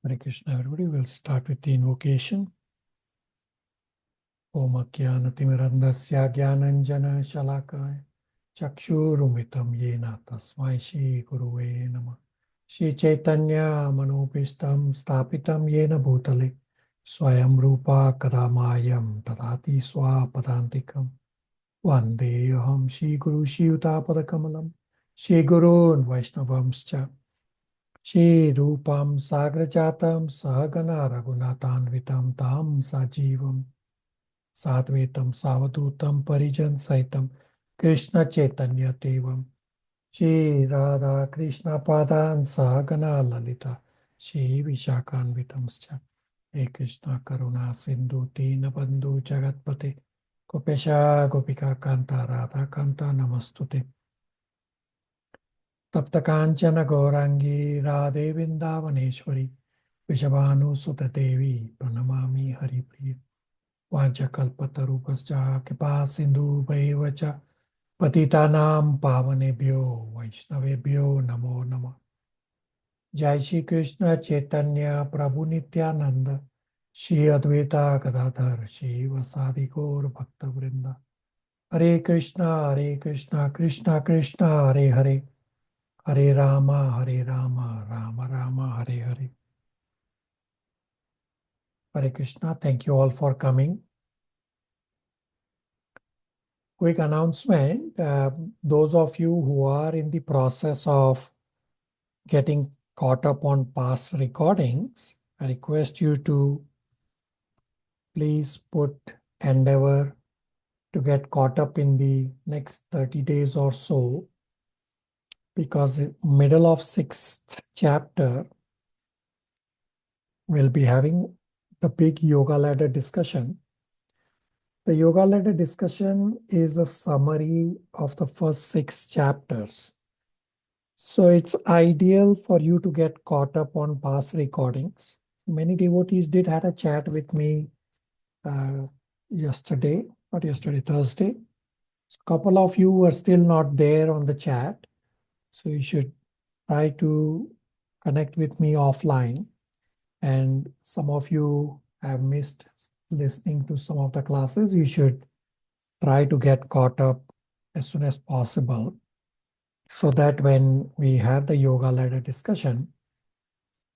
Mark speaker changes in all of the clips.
Speaker 1: Hare Krishna, everybody. We'll start with the invocation. Om Ajnanatirmirandasya Jnananjana Shalakaya Chakshurumitam Yena Tasmai Shri Guruve Namah. Shri Chaitanya Manopistam Stapitam Yena Bhutale Swayam Rupa Kadamayam Tadati Swapadantikam Vandeham Shri Guru Shri Utapadakkamalam Shri Gurun Vaishnavamscha Shri Rupam Sagrajatam Sahagana Raghunatanvitam Tam Sajivam Sadvetam Savadutam Parijan Saitam Krishna Chaitanya Devam Shri Radha Krishna Padan Sahagana Lalita Shri Vishakanvitamscha He Krishna Karuna Sindhu Dina Bandhu Jagatpate Gopesha Gopika Kanta Radha Kanta Namastute Tapta Kanchana Gaurangi Radhe Vrindavaneshwari Vishabhanu Sutta Devi Pranamami Haripriya Vajakalpatarupascha Kripa Sindhu Bhaivacha Patitanam Pavanebhyo Vaishnavebhyo Namo Namah. Jai Shri Krishna Chaitanya Prabhu Nityananda Shri Advaita Gadadhar Shri Vasadi Gaur Bhakta Vrinda. Hare Krishna Krishna Krishna Hare Hare Hare Rama Rama Rama Hare Hare. Hare Krishna. Thank you all for coming. Quick announcement. Those of you who are in the process of getting caught up on past recordings, I request you to please endeavor to get caught up in the next 30 days or so, because in middle of 6th chapter, we'll be having the big yoga ladder discussion. The yoga ladder discussion is a summary of the first 6 chapters. So it's ideal for you to get caught up on past recordings. Many devotees did have a chat with me Thursday. A couple of you were still not there on the chat. So you should try to connect with me offline. And some of you have missed listening to some of the classes. You should try to get caught up as soon as possible, so that when we have the yoga ladder discussion,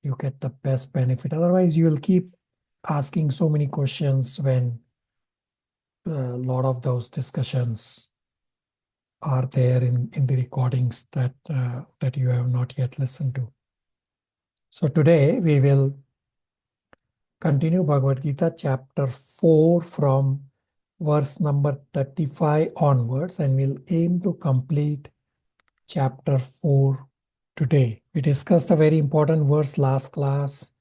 Speaker 1: you get the best benefit. Otherwise, you will keep asking so many questions when a lot of those discussions are there in the recordings that you have not yet listened to. So today we will continue Bhagavad Gita chapter 4 from verse number 35 onwards, and we'll aim to complete chapter 4 today. We discussed a very important verse last class,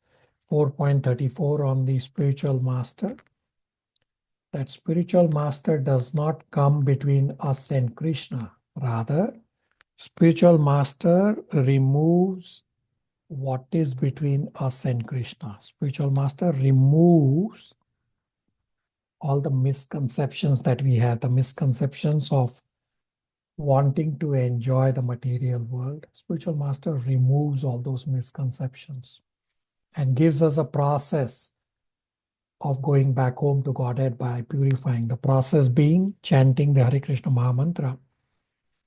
Speaker 1: 4.34, on the spiritual master. That spiritual master does not come between us and Krishna. Rather, spiritual master removes what is between us and Krishna. Spiritual master removes all the misconceptions that we have, the misconceptions of wanting to enjoy the material world. Spiritual master removes all those misconceptions and gives us a process of going back home to Godhead by purifying. The process being chanting the Hare Krishna Maha Mantra,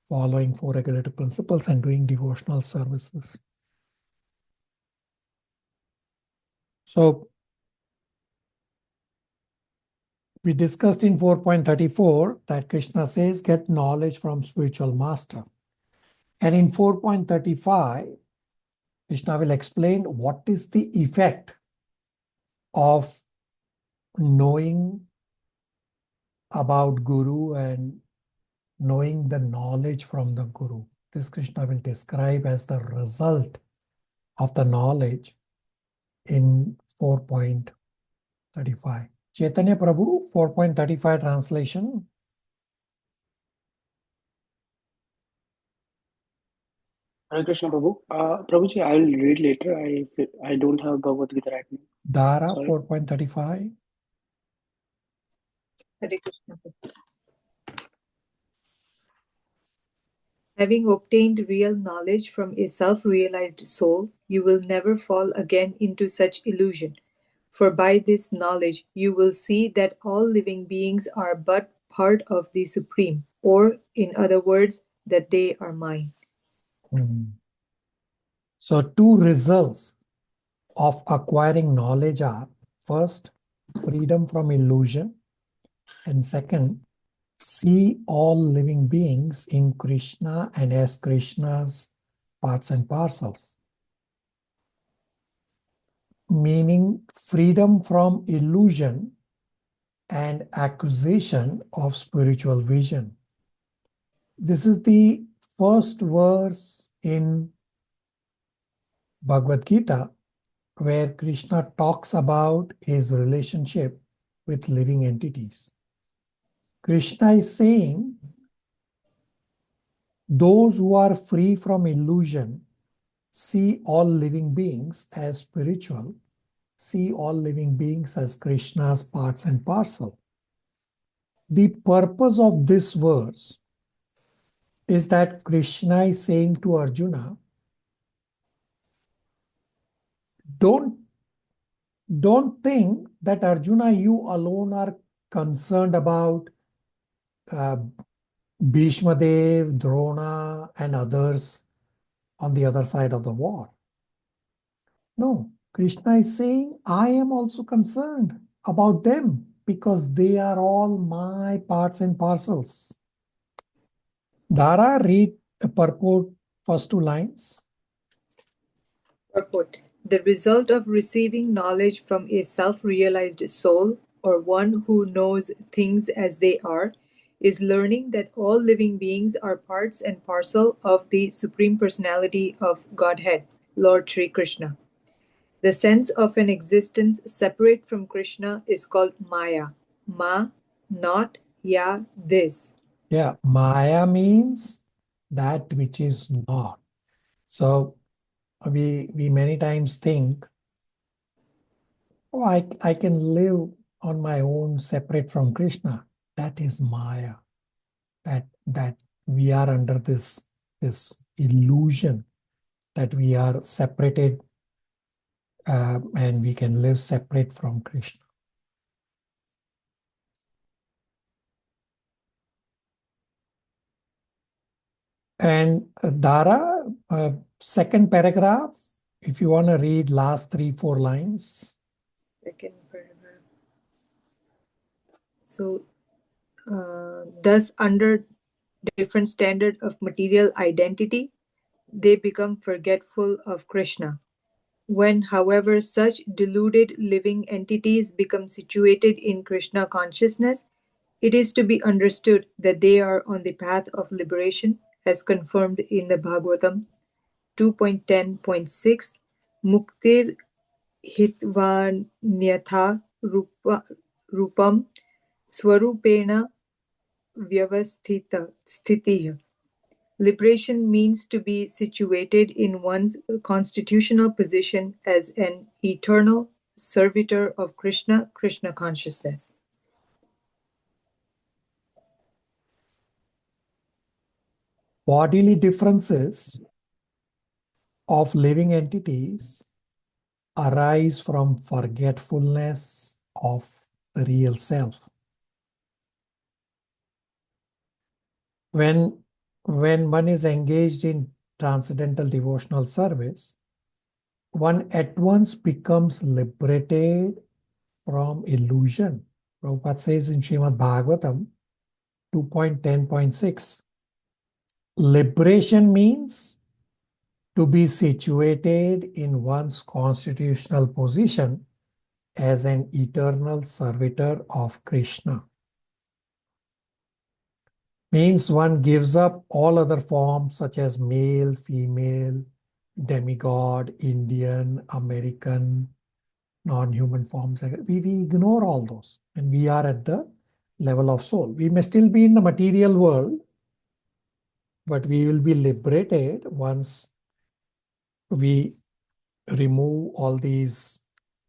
Speaker 1: following 4 regulative principles, and doing devotional services. So we discussed in 4.34 that Krishna says, get knowledge from spiritual master. And in 4.35, Krishna will explain what is the effect of knowing about Guru and knowing the knowledge from the Guru. This Krishna will describe as the result of the knowledge in 4.35. Chaitanya Prabhu, 4.35 translation.
Speaker 2: Hare Krishna Prabhu. Prabhuji, I will read later. I don't have Bhagavad Gita right now.
Speaker 1: Dara, 4.35.
Speaker 3: Hare Krishna. Having obtained real knowledge from a self-realized soul, you will never fall again into such illusion. For by this knowledge you will see that all living beings are but part of the Supreme, or, in other words, that they are mine.
Speaker 1: So, two results of acquiring knowledge are, first, freedom from illusion, and second, see all living beings in Krishna and as Krishna's parts and parcels. Meaning freedom from illusion and acquisition of spiritual vision. This is the first verse in Bhagavad Gita where Krishna talks about his relationship with living entities. Krishna is saying, those who are free from illusion see all living beings as spiritual, see all living beings as Krishna's parts and parcel. The purpose of this verse is that Krishna is saying to Arjuna, don't think that Arjuna, you alone are concerned about Bhishma Dev, Drona, and others on the other side of the war. No, Krishna is saying, I am also concerned about them because they are all my parts and parcels. Dara, read the purport, first two lines.
Speaker 3: Purport. The result of receiving knowledge from a self-realized soul, or one who knows things as they are, is learning that all living beings are parts and parcel of the Supreme Personality of Godhead, Lord Sri Krishna. The sense of an existence separate from Krishna is called Maya. Ma, not, ya, this.
Speaker 1: Yeah, Maya means that which is not. So we many times think, oh, I can live on my own separate from Krishna. That is Maya. That we are under this illusion that we are separated and we can live separate from Krishna. And Dara, second paragraph, if you want to read last 3-4 lines.
Speaker 3: Second paragraph. So, thus, under different standard of material identity, they become forgetful of Krishna. When, however, such deluded living entities become situated in Krishna consciousness, it is to be understood that they are on the path of liberation, as confirmed in the Bhagavatam 2.10.6, Muktir hitvanyatha rupam swarupena vyavastitih. Liberation means to be situated in one's constitutional position as an eternal servitor of Krishna, Krishna consciousness.
Speaker 1: Bodily differences of living entities arise from forgetfulness of the real self. When one is engaged in transcendental devotional service, one at once becomes liberated from illusion. Prabhupada says in Srimad Bhagavatam 2.10.6, liberation means to be situated in one's constitutional position as an eternal servitor of Krishna. Means one gives up all other forms such as male, female, demigod, Indian, American, non-human forms. We ignore all those and we are at the level of soul. We may still be in the material world, but we will be liberated once we remove all these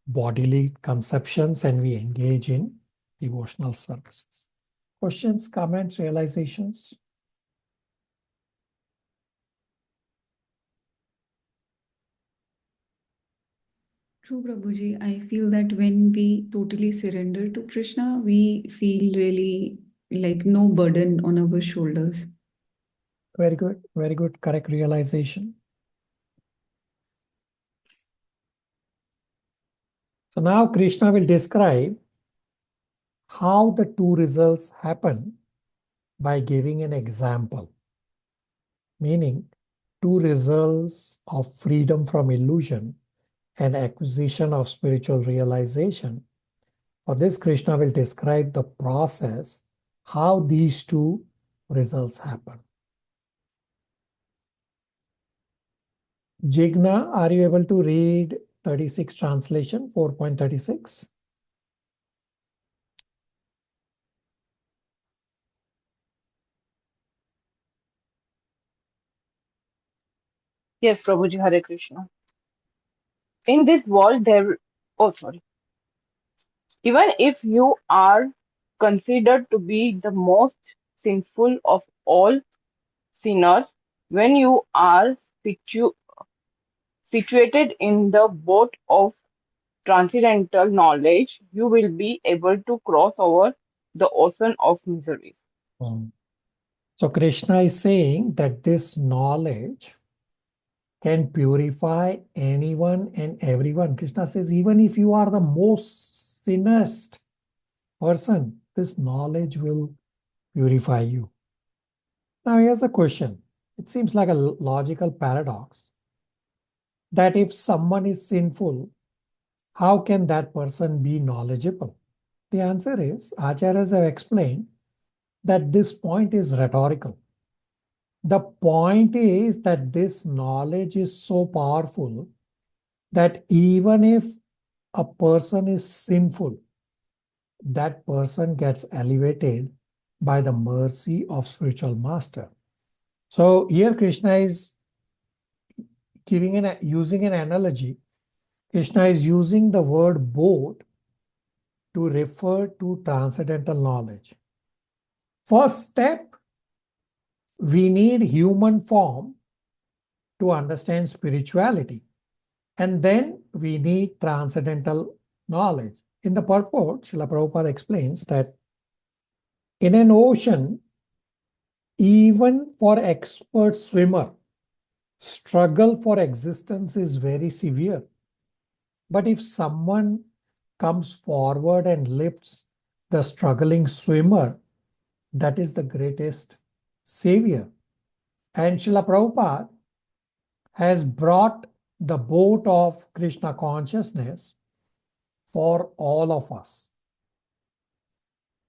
Speaker 1: bodily conceptions and we engage in devotional services. Questions, comments, realizations?
Speaker 4: True, Prabhuji. I feel that when we totally surrender to Krishna, we feel really like no burden on our shoulders.
Speaker 1: Very good. Very good. Correct realization. So now Krishna will describe how the two results happen by giving an example, meaning two results of freedom from illusion and acquisition of spiritual realization. For this, Krishna will describe the process, how these two results happen. Jigna, are you able to read 36 translation, 4.36?
Speaker 5: Yes, Prabhuji, Hare Krishna. In this world, even if you are considered to be the most sinful of all sinners, when you are situated in the boat of transcendental knowledge, you will be able to cross over the ocean of miseries.
Speaker 1: So Krishna is saying that this knowledge can purify anyone and everyone. Krishna says, even if you are the most sinnest person, this knowledge will purify you. Now here's a question. It seems like a logical paradox that if someone is sinful, how can that person be knowledgeable? The answer is, Acharyas have explained that this point is rhetorical. The point is that this knowledge is so powerful that even if a person is sinful, that person gets elevated by the mercy of spiritual master. So here Krishna is using an analogy. Krishna is using the word boat to refer to transcendental knowledge. First step, we need human form to understand spirituality. And then we need transcendental knowledge. In the purport, Srila Prabhupada explains that in an ocean, even for expert swimmer, struggle for existence is very severe. But if someone comes forward and lifts the struggling swimmer, that is the greatest savior. And Srila Prabhupada has brought the boat of Krishna consciousness for all of us.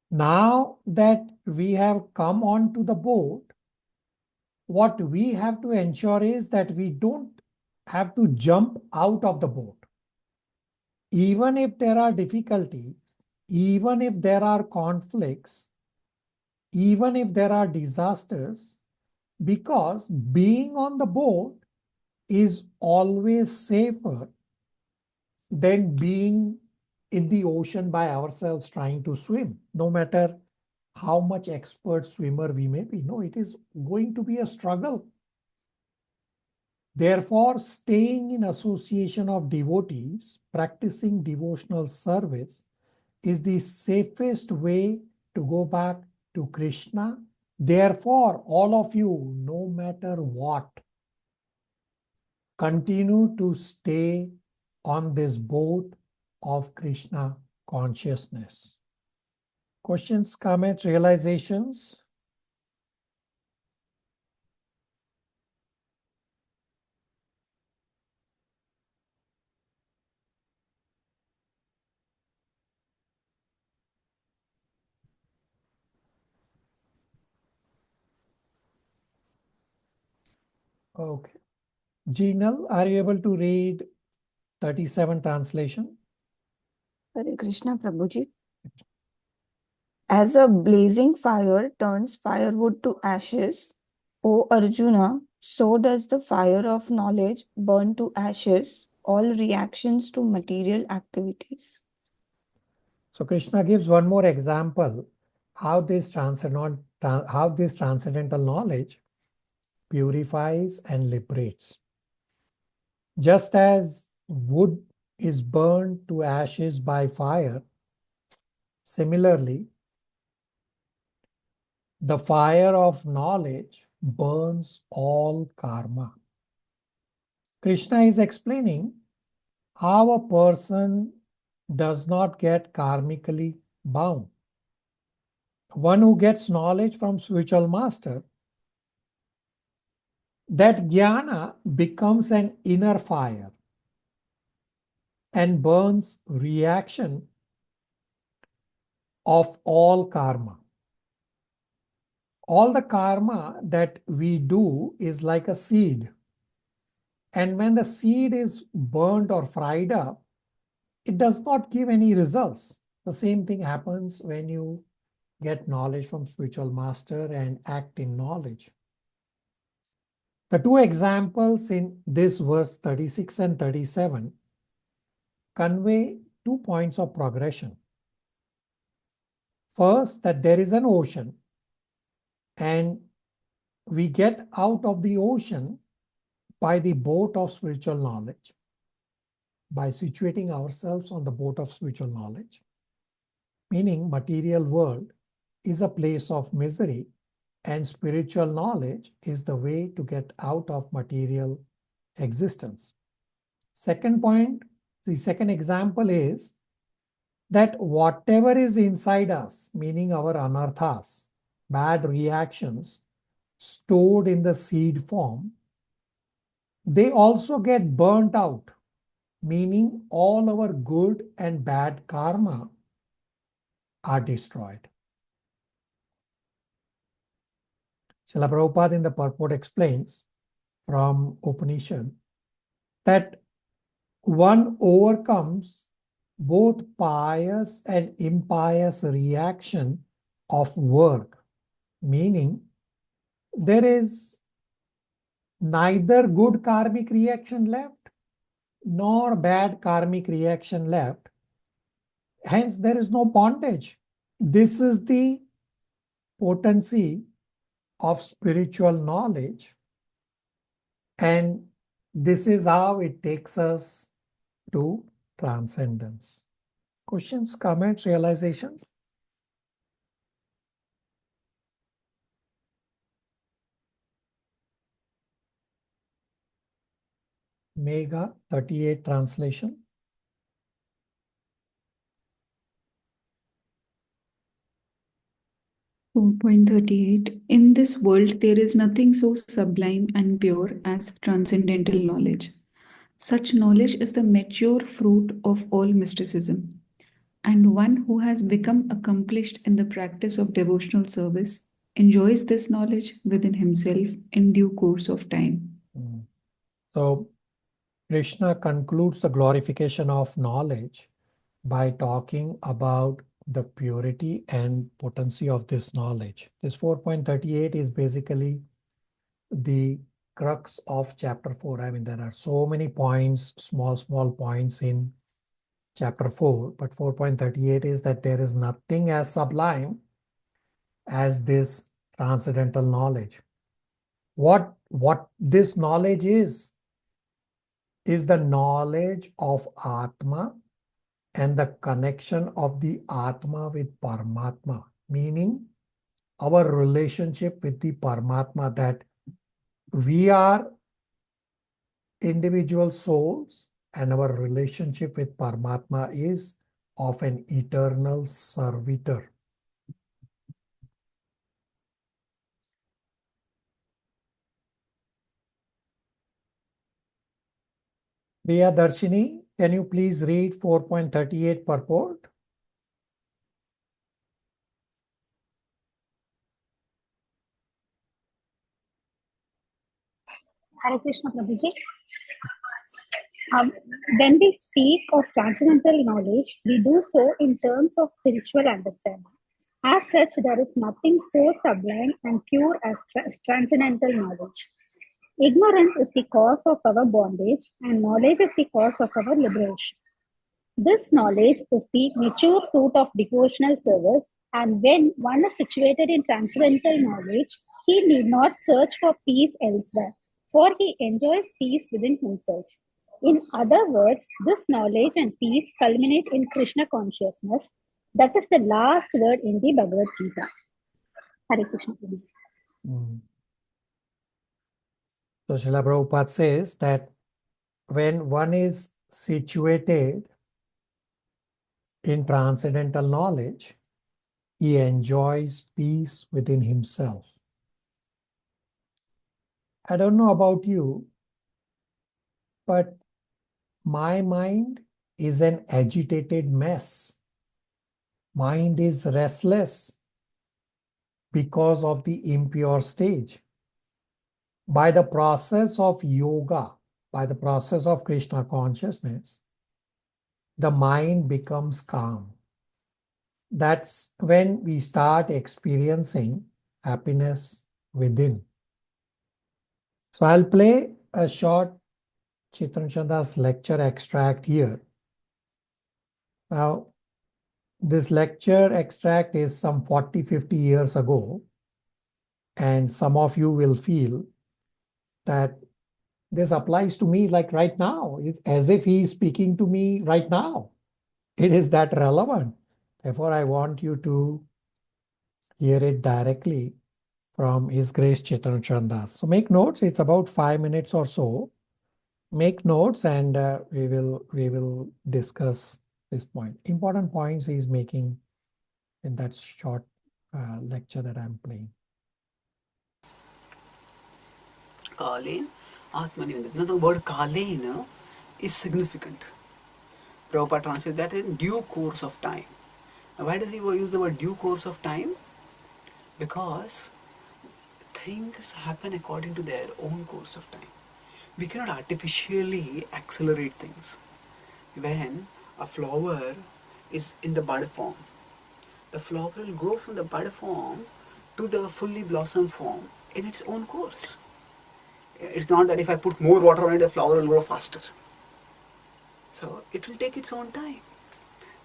Speaker 1: Now that we have come onto the boat, what we have to ensure is that we don't have to jump out of the boat. Even if there are difficulties, even if there are conflicts, even if there are disasters, because being on the boat is always safer than being in the ocean by ourselves trying to swim, no matter how much expert swimmer we may be. No, it is going to be a struggle. Therefore, staying in association of devotees, practicing devotional service is the safest way to go back to Krishna. Therefore, all of you, no matter what, continue to stay on this boat of Krishna consciousness. Questions, comments, realizations? Okay. Jinal, are you able to read 37 translation?
Speaker 6: Hare Krishna Prabhuji. As a blazing fire turns firewood to ashes, O Arjuna, so does the fire of knowledge burn to ashes all reactions to material activities.
Speaker 1: So Krishna gives one more example how this transcendental knowledge purifies and liberates. Just as wood is burned to ashes by fire, similarly, the fire of knowledge burns all karma. Krishna is explaining how a person does not get karmically bound. One who gets knowledge from spiritual master, that jnana becomes an inner fire and burns reaction of all karma. All the karma that we do is like a seed. And when the seed is burnt or fried up, it does not give any results. The same thing happens when you get knowledge from spiritual master and act in knowledge. The two examples in this verse 36 and 37 convey 2 points of progression. First, that there is an ocean and we get out of the ocean by the boat of spiritual knowledge, by situating ourselves on the boat of spiritual knowledge, meaning material world is a place of misery and spiritual knowledge is the way to get out of material existence. Second point, the second example is that whatever is inside us, meaning our anarthas, bad reactions stored in the seed form, they also get burnt out, meaning all our good and bad karma are destroyed. Srila Prabhupada in the purport explains from Upanishad that one overcomes both pious and impious reaction of work, meaning there is neither good karmic reaction left nor bad karmic reaction left. Hence, there is no bondage. This is the potency of spiritual knowledge, and this is how it takes us to transcendence. Questions, comments, realizations? Mega 38 translation.
Speaker 4: .38 In this world, there is nothing so sublime and pure as transcendental knowledge. Such knowledge is the mature fruit of all mysticism, and one who has become accomplished in the practice of devotional service enjoys this knowledge within himself in due course of time.
Speaker 1: So, Krishna concludes the glorification of knowledge by talking about the purity and potency of this knowledge. This 4.38 is basically the crux of chapter 4. I mean, there are so many points, small points in chapter 4, but 4.38 is that there is nothing as sublime as this transcendental knowledge. What this knowledge is the knowledge of Atma and the connection of the Atma with Paramatma, meaning our relationship with the Paramatma, that we are individual souls and our relationship with Paramatma is of an eternal servitor. Priya Darshini, can you please read 4.38 purport?
Speaker 7: Hare Krishna Prabhuji. When we speak of transcendental knowledge, we do so in terms of spiritual understanding. As such, there is nothing so sublime and pure as transcendental knowledge. Ignorance is the cause of our bondage, and knowledge is the cause of our liberation. This knowledge is the mature fruit of devotional service, and when one is situated in transcendental knowledge, he need not search for peace elsewhere, for he enjoys peace within himself. In other words, this knowledge and peace culminate in Krishna consciousness. That is the last word in the Bhagavad Gita. Hare Krishna.
Speaker 1: Mm. So Srila Prabhupada says that when one is situated in transcendental knowledge, he enjoys peace within himself. I don't know about you, but my mind is an agitated mess. Mind is restless because of the impure stage. By the process of yoga, by the process of Krishna consciousness, the mind becomes calm. That's when we start experiencing happiness within. So I'll play a short Chaitanya Chanda's lecture extract here. Now, this lecture extract is some 40-50 years ago, and some of you will feel that this applies to me like right now. It's as if he is speaking to me right now. It is that relevant. Therefore, I want you to hear it directly from His Grace Chaitanya Chandas. So make notes. It's about 5 minutes or so. Make notes, and we will discuss this point. Important points he's making in that short lecture that I'm playing.
Speaker 8: Kalen, Atmanivindati. Now the word Kalena is significant. Prabhupada translated that in due course of time. Now why does he use the word due course of time? Because things happen according to their own course of time. We cannot artificially accelerate things. When a flower is in the bud form, the flower will grow from the bud form to the fully blossom form in its own course. It's not that if I put more water on it, the flower will grow faster. So it will take its own time.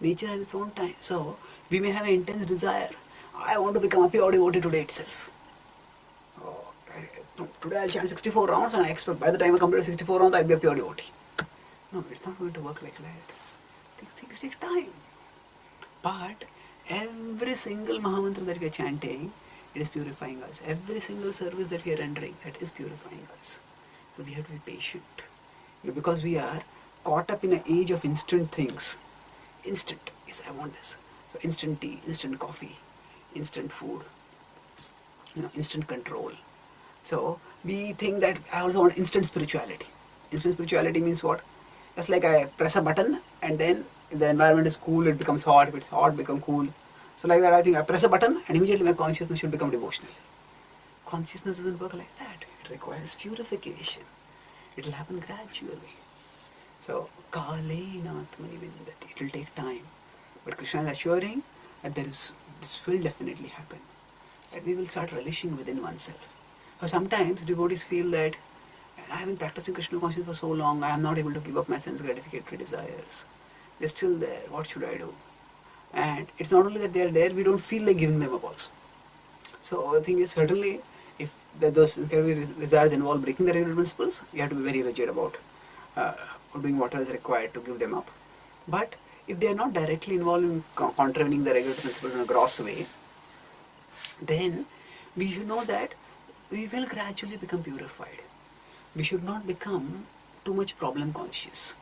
Speaker 8: Nature has its own time. So we may have an intense desire. I want to become a pure devotee today itself. Today I'll chant 64 rounds and I expect by the time I complete 64 rounds I'll be a pure devotee. No, it's not going to work like that. Things take time. But every single Mahamantra that we are chanting, it is purifying us. Every single service that we are rendering, that is purifying us. So we have to be patient. Because we are caught up in an age of instant things. Instant. Yes, I want this. So instant tea, instant coffee, instant food, instant control. So we think that I also want instant spirituality. Instant spirituality means what? Just like I press a button and then if the environment is cool, it becomes hot. If it's hot, become cool. So like that, I think I press a button and immediately my consciousness should become devotional. Consciousness doesn't work like that. It requires purification. It will happen gradually. So, Kalena Atmanivindati. It will take time. But Krishna is assuring that this will definitely happen. That we will start relishing within oneself. So sometimes devotees feel that I have been practicing Krishna consciousness for so long, I am not able to give up my sense gratificatory desires. They're still there. What should I do? And it's not only that they are there, we don't feel like giving them up also. So the thing is, certainly, if those desires involve breaking the regular principles, you have to be very rigid about doing whatever is required to give them up. But if they are not directly involved in contravening the regular principles in a gross way, then we should know that we will gradually become purified. We should not become too much problem conscious.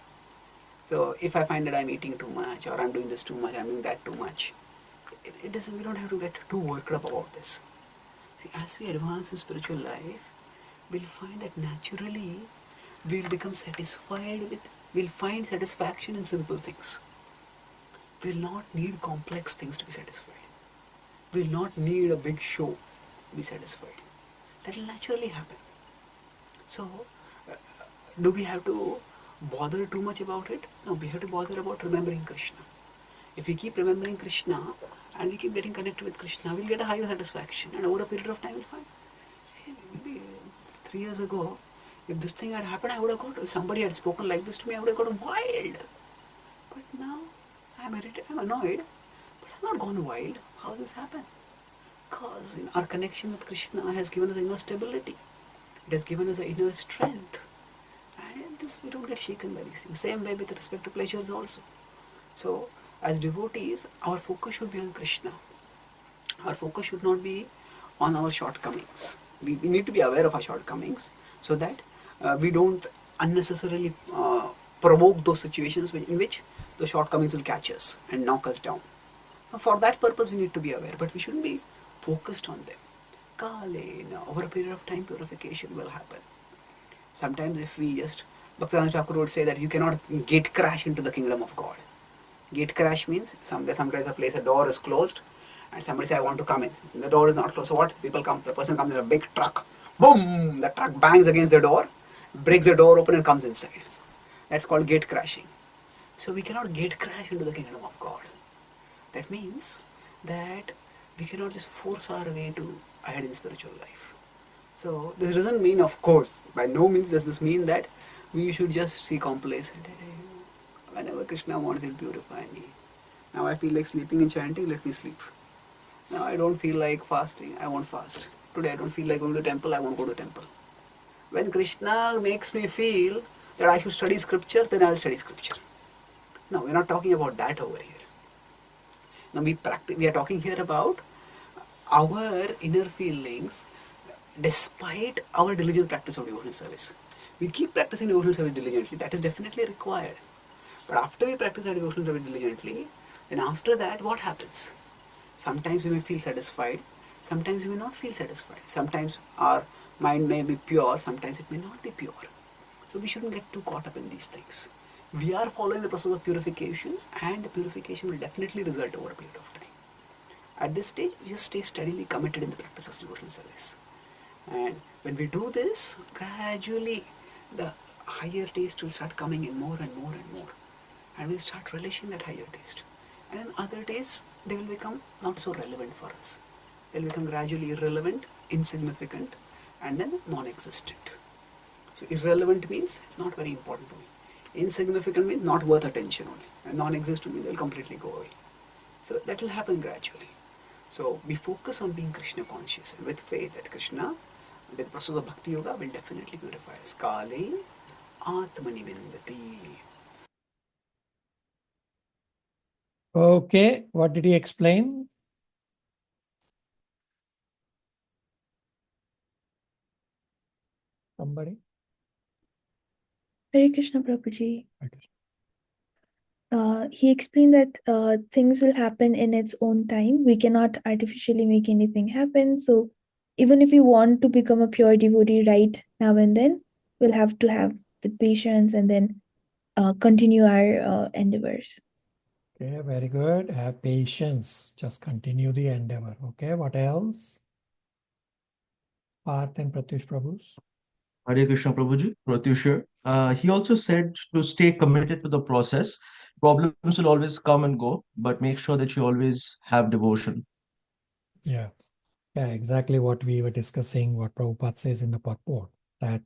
Speaker 8: So if I find that I'm eating too much, or I'm doing this too much, I'm doing that too much, it doesn't. We don't have to get too worked up about this. See, as we advance in spiritual life, we'll find that naturally we'll become satisfied with, we'll find satisfaction in simple things. We'll not need complex things to be satisfied. We'll not need a big show to be satisfied. That will naturally happen. So, do we have to bother too much about it? No, we have to bother about remembering Krishna. If we keep remembering Krishna and we keep getting connected with Krishna, we'll get a higher satisfaction, and over a period of time we'll find, hey, maybe 3 years ago, if this thing had happened, I would have got, if somebody had spoken like this to me, I would have gone wild. But now, I'm irritated, I'm annoyed, but I've not gone wild. How does this happen? Because our connection with Krishna has given us inner stability. It has given us an inner strength. And this, we don't get shaken by these things. Same way with respect to pleasures also. So, as devotees, our focus should be on Krishna. Our focus should not be on our shortcomings. We need to be aware of our shortcomings so that we don't unnecessarily provoke those situations in which the shortcomings will catch us and knock us down. Now, for that purpose, we need to be aware, but we shouldn't be focused on them. Kalena, over a period of time, purification will happen. Sometimes if we just, Bhaktivinoda Thakur would say that you cannot gate crash into the kingdom of God. Gate crash means sometimes a place, a door is closed and somebody says, I want to come in. And the door is not closed. So what? People come, the person comes in a big truck. Boom! The truck bangs against the door, breaks the door open and comes inside. That's called gate crashing. So we cannot gate crash into the kingdom of God. That means that we cannot just force our way to ahead in spiritual life. So this doesn't mean, of course, by no means does this mean that we should just see complacent. Whenever Krishna wants, he'll purify me. Now I feel like sleeping and chanting, let me sleep. Now I don't feel like fasting, I won't fast. Today I don't feel like going to temple, I won't go to temple. When Krishna makes me feel that I should study scripture, then I'll study scripture. No, we're not talking about that over here. Now we are talking here about our inner feelings despite our diligent practice of devotional service. We keep practicing devotional service diligently, that is definitely required. But after we practice our devotional service diligently, then after that what happens? Sometimes we may feel satisfied, sometimes we may not feel satisfied. Sometimes our mind may be pure, sometimes it may not be pure. So we shouldn't get too caught up in these things. We are following the process of purification, and the purification will definitely result over a period of time. At this stage, we just stay steadily committed in the practice of devotional service. And when we do this, gradually the higher taste will start coming in more and more and more. And we'll start relishing that higher taste. And in other days, they will become not so relevant for us. They'll become gradually irrelevant, insignificant, and then non-existent. So irrelevant means it's not very important for me. Insignificant means not worth attention only. And non-existent means they'll completely go away. So that will happen gradually. So we focus on being Krishna conscious and with faith that Krishna, with the process of Bhakti Yoga, will definitely purify us. Kale Atmani Vindati.
Speaker 1: Okay, what did he explain? Somebody?
Speaker 9: Hare Krishna Prabhuji.
Speaker 1: Okay.
Speaker 9: He explained that things will happen in its own time. We cannot artificially make anything happen. So even if we want to become a pure devotee right now and then, we'll have to have the patience and then continue our endeavors.
Speaker 1: Okay, very good. Have patience. Just continue the endeavor. Okay, what else? Parth and Pratyush Prabhus.
Speaker 10: Hare Krishna Prabhuji, Pratyusha. He also said to stay committed to the process. Problems will always come and go, but make sure that you always have devotion.
Speaker 1: Yeah. Yeah, exactly what we were discussing, what Prabhupada says in the purport, that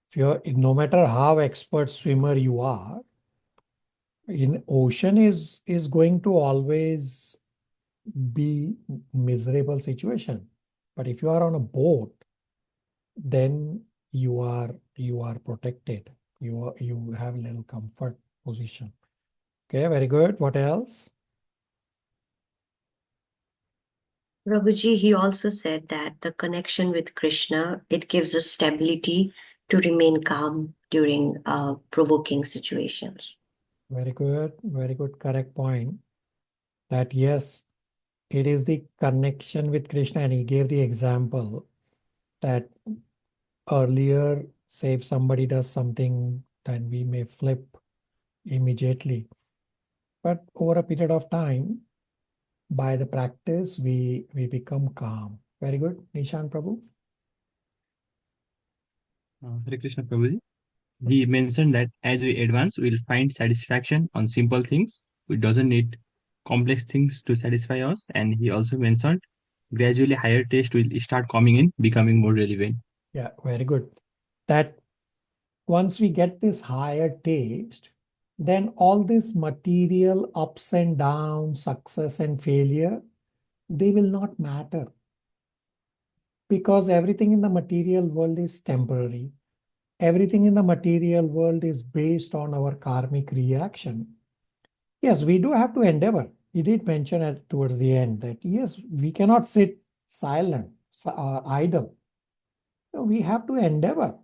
Speaker 1: if you're, no matter how expert swimmer you are, in ocean is going to always be miserable situation. But if you are on a boat, then you are protected. You have a little comfort position. Okay, very good. What else?
Speaker 11: Prabhuji, he also said that the connection with Krishna, it gives us stability to remain calm during provoking situations.
Speaker 1: Very good. Very good. Correct point. That yes, it is the connection with Krishna, and he gave the example that earlier, say if somebody does something, then we may flip immediately. But over a period of time, by the practice, we become calm. Very good. Nishan Prabhu.
Speaker 12: Hare Krishna Prabhuji. He mentioned that as we advance, we'll find satisfaction on simple things. We doesn't need complex things to satisfy us. And he also mentioned gradually higher taste will start coming in, becoming more relevant.
Speaker 1: Yeah, very good. That once we get this higher taste, then all this material ups and downs, success and failure, they will not matter. Because everything in the material world is temporary. everything in the material world is based on our karmic reaction. Yes, we do have to endeavor. He did mention it towards the end that yes, we cannot sit silent or idle. So we have to endeavor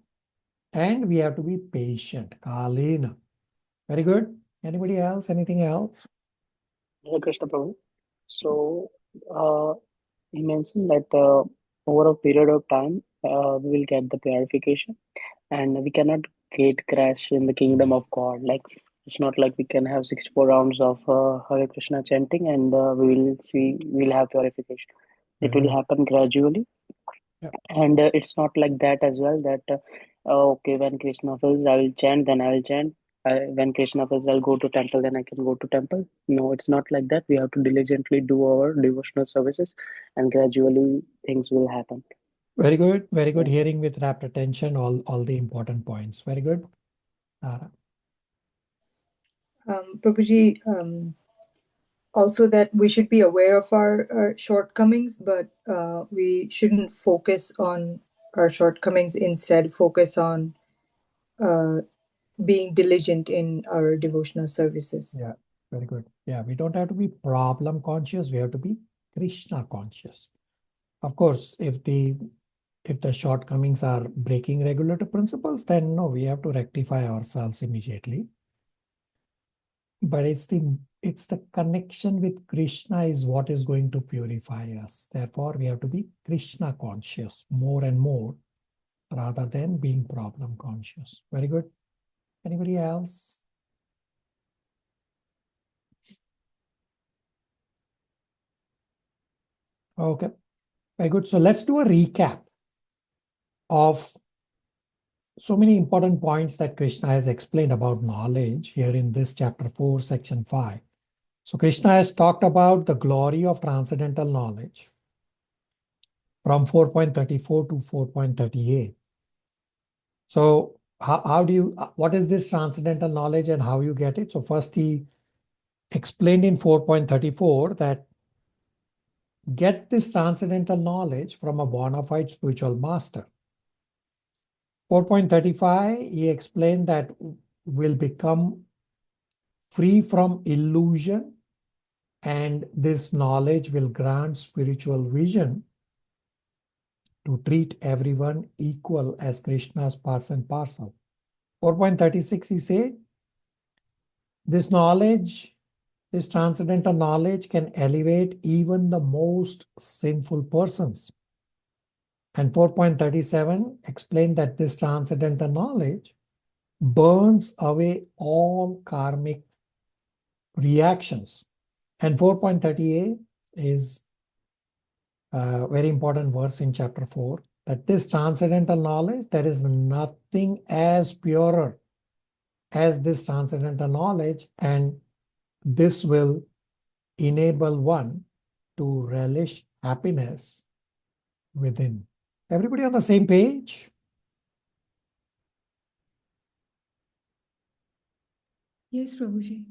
Speaker 1: and we have to be patient. Kalena. Very good. Anybody else? Anything else?
Speaker 2: Hare Krishna Prabhu. So, he mentioned that over a period of time, we will get the purification, and we cannot get crash in the kingdom of God. Like, it's not like we can have 64 rounds of Hare Krishna chanting and we'll have purification. It will happen gradually.
Speaker 1: Yeah.
Speaker 2: And it's not like that as well, that okay, when Krishna fills, I will chant, then I will chant. When Krishna fills, I'll go to temple, then I can go to temple. No, it's not like that. We have to diligently do our devotional services, and gradually things will happen.
Speaker 1: Very good. Very good.
Speaker 2: Yeah.
Speaker 1: Hearing with rapt attention all the important points. Very good. Tara.
Speaker 3: Prabhuji, also that we should be aware of our shortcomings, but we shouldn't focus on our shortcomings. Instead, focus on being diligent in our devotional services.
Speaker 1: Yeah, very good. Yeah, we don't have to be problem conscious. We have to be Krishna conscious. Of course, if the shortcomings are breaking regulative principles, then no, we have to rectify ourselves immediately. But it's the connection with Krishna is what is going to purify us. Therefore, we have to be Krishna conscious more and more rather than being problem conscious. Very good. Anybody else? Okay, very good. So let's do a recap of so many important points that Krishna has explained about knowledge here in this chapter 4, section 5. So Krishna has talked about the glory of transcendental knowledge from 4.34 to 4.38. So what is this transcendental knowledge and how you get it? So first he explained in 4.34 that get this transcendental knowledge from a bona fide spiritual master. 4.35, he explained that will become free from illusion and this knowledge will grant spiritual vision to treat everyone equal as Krishna's parts and parcel. 4.36, he said, this knowledge, this transcendental knowledge can elevate even the most sinful persons. And 4.37 explained that this transcendental knowledge burns away all karmic reactions. And 4.38 is a very important verse in chapter 4, that this transcendental knowledge, there is nothing as purer as this transcendental knowledge, and this will enable one to relish happiness within. Everybody on the same page?
Speaker 4: Yes, Prabhuji.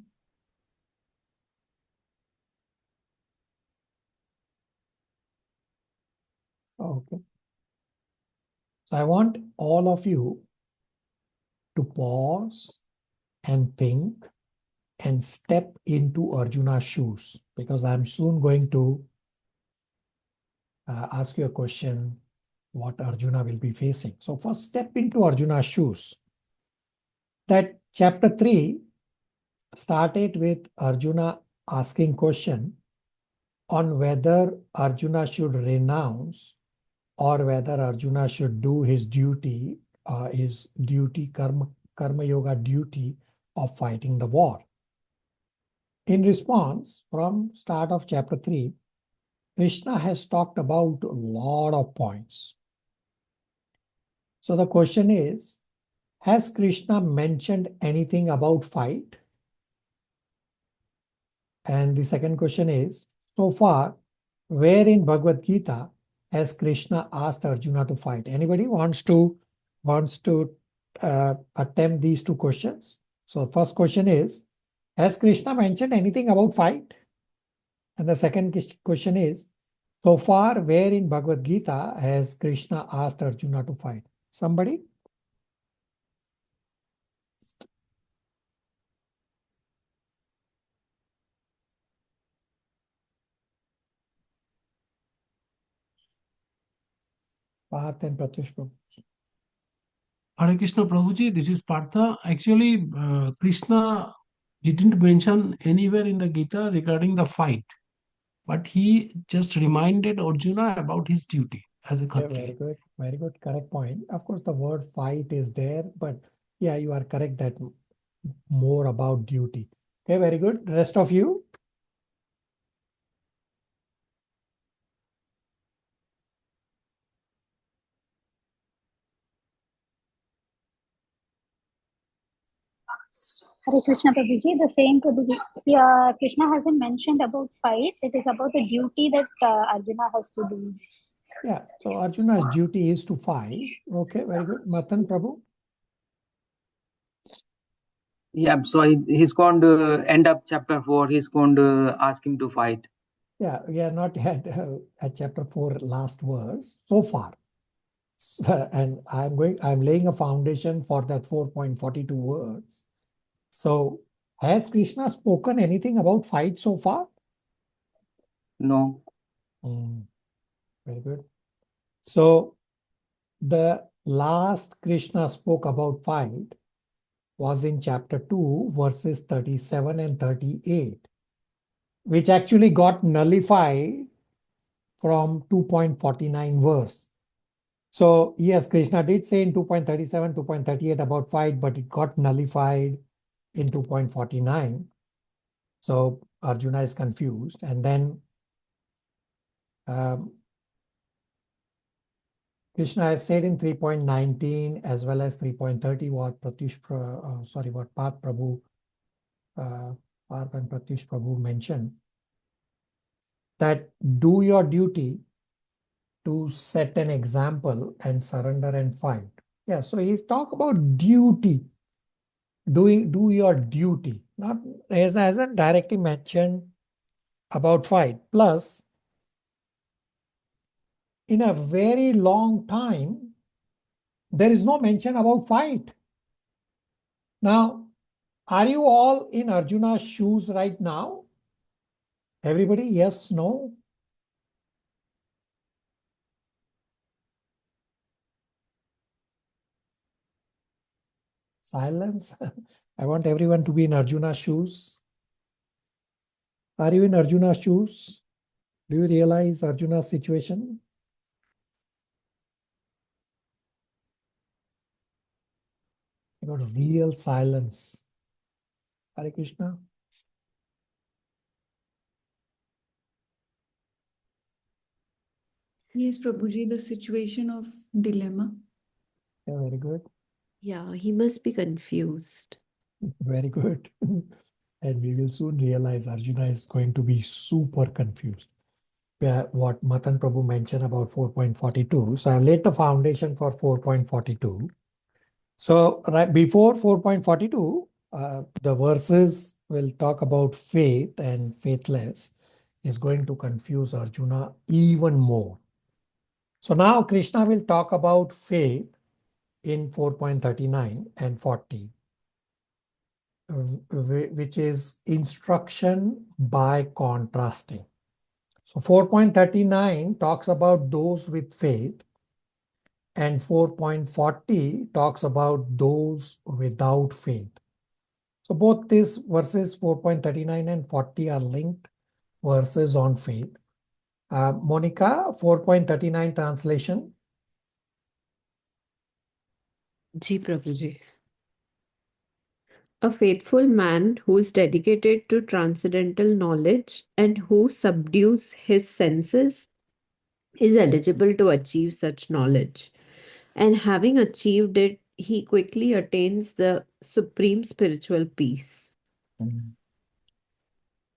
Speaker 1: Okay. So I want all of you to pause and think and step into Arjuna's shoes, because I'm soon going to ask you a question what Arjuna will be facing. So first step into Arjuna's shoes. That chapter 3 started with Arjuna asking question on whether Arjuna should renounce or whether Arjuna should do his duty, karma yoga duty of fighting the war. In response, from start of chapter 3, Krishna has talked about a lot of points. So the question is, has Krishna mentioned anything about fight? And the second question is, so far, where in Bhagavad Gita has Krishna asked Arjuna to fight? Anybody wants to attempt these two questions? So first question is, has Krishna mentioned anything about fight? And the second question is, so far, where in Bhagavad Gita has Krishna asked Arjuna to fight? Somebody? Parth and Pratyush Prabhu.
Speaker 13: Hare Krishna Prabhuji, this is Partha. Actually, Krishna didn't mention anywhere in the Gita regarding the fight, but he just reminded Arjuna about his duty as a
Speaker 1: Yeah,
Speaker 13: Kshatriya.
Speaker 1: very good. Very good. Correct point. Of course, the word fight is there, but yeah, you are correct that more about duty. Okay, very good. Rest of you?
Speaker 7: Hare Krishna Prabhuji, the same Prabhuji. Here, Krishna hasn't mentioned about fight. It is about the duty that Arjuna has to do.
Speaker 1: Yeah, so Arjuna's duty is to fight. Okay, very good. Matan Prabhu?
Speaker 14: Yeah, so he's going to end up chapter 4. He's going to ask him to fight.
Speaker 1: Yeah, we are not at chapter 4 last verse so far. And I'm laying a foundation for that 4.42 words. So has Krishna spoken anything about fight so far?
Speaker 14: No.
Speaker 1: Very good. So the last Krishna spoke about fight was in chapter 2, verses 37 and 38, which actually got nullified from 2.49 verse. So yes, Krishna did say in 2.37, 2.38 about fight, but it got nullified in 2.49. So Arjuna is confused. And then Krishna has said in 3.19 as well as 3.30 what what Parth and Pratyush Prabhu mentioned, that do your duty to set an example and surrender and fight. Yeah, so he's talk about duty. Do your duty. Not hasn't directly mentioned about fight. Plus, in a very long time, there is no mention about fight. Now, are you all in Arjuna's shoes right now? Everybody, yes, no? Silence. I want everyone to be in Arjuna's shoes. Are you in Arjuna's shoes? Do you realize Arjuna's situation? I got a real silence. Hare Krishna.
Speaker 4: Yes, Prabhuji, the situation of dilemma.
Speaker 1: Yeah, very good.
Speaker 15: Yeah, he must be confused.
Speaker 1: Very good. And we will soon realize Arjuna is going to be super confused. Yeah, what Matan Prabhu mentioned about 4.42. So I've laid the foundation for 4.42. So right before 4.42, the verses will talk about faith and faithless is going to confuse Arjuna even more. So now Krishna will talk about faith in 4.39 and 40, which is instruction by contrasting. So 4.39 talks about those with faith, and 4.40 talks about those without faith. So both these verses 4.39 and 40 are linked verses on faith. Monica, 4.39 translation.
Speaker 15: Ji Prabhuji. A faithful man who is dedicated to transcendental knowledge and who subdues his senses is eligible to achieve such knowledge. And having achieved it, he quickly attains the supreme spiritual peace.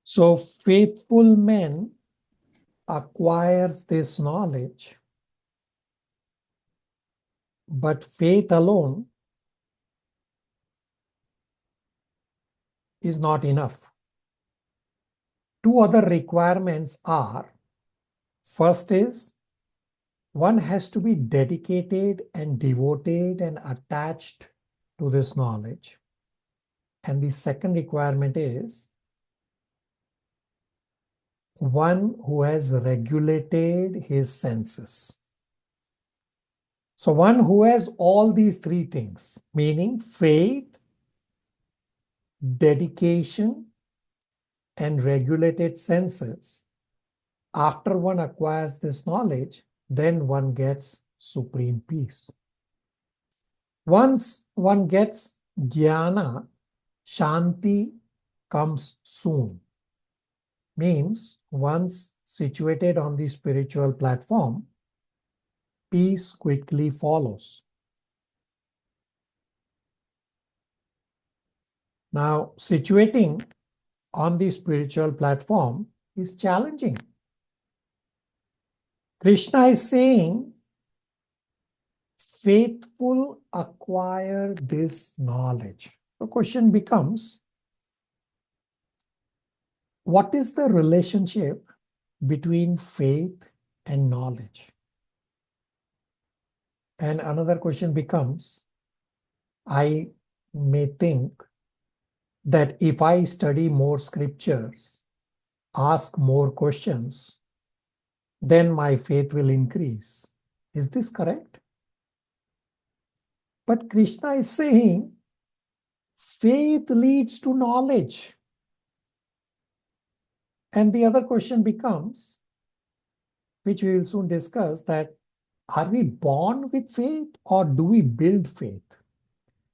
Speaker 1: So faithful men acquires this knowledge, but faith alone is not enough. Two other requirements are, first is one has to be dedicated and devoted and attached to this knowledge. And the second requirement is one who has regulated his senses. So one who has all these three things, meaning faith, dedication, and regulated senses, after one acquires this knowledge, then one gets supreme peace. Once one gets jnana, shanti comes soon. Means once situated on the spiritual platform, peace quickly follows. Now, situating on the spiritual platform is challenging. Krishna is saying, faithful acquire this knowledge. The question becomes, what is the relationship between faith and knowledge? And another question becomes, I may think that if I study more scriptures, ask more questions, then my faith will increase. Is this correct? But Krishna is saying, faith leads to knowledge. And the other question becomes, which we will soon discuss, that are we born with faith or do we build faith?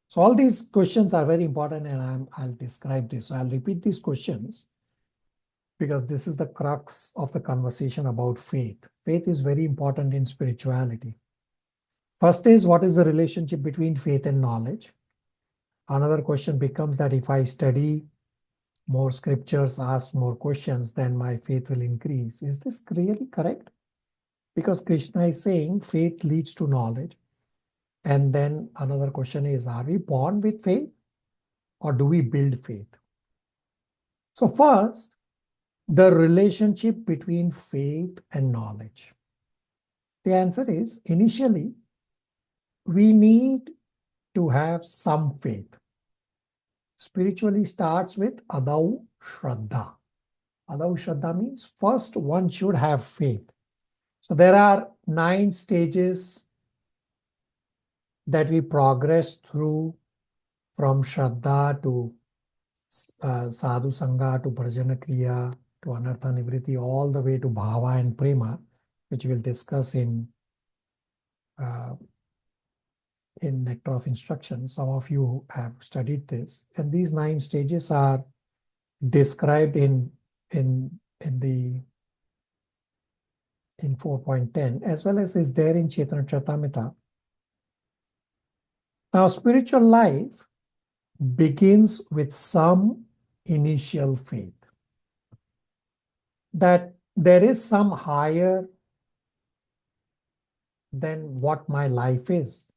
Speaker 1: So all these questions are very important, and I'll describe this. So I'll repeat these questions because this is the crux of the conversation about faith. Faith is very important in spirituality. First is, what is the relationship between faith and knowledge? Another question becomes that if I study more scriptures, ask more questions, then my faith will increase. Is this really correct? Because Krishna is saying faith leads to knowledge. And then another question is, are we born with faith or do we build faith? So first, the relationship between faith and knowledge. The answer is, initially, we need to have some faith. Spiritually starts with Adau Shraddha. Adau Shraddha means first one should have faith. So there are 9 stages that we progress through, from Shraddha to Sadhu Sangha to Bhajana Kriya to Anartha Nivritti, all the way to Bhava and Prema, which we'll discuss in Nectar of Instruction. Some of you have studied this. And these 9 stages are described in 4.10, as well as is there in Chaitanya Charitamrita. Now, spiritual life begins with some initial faith that there is some higher than what my life is.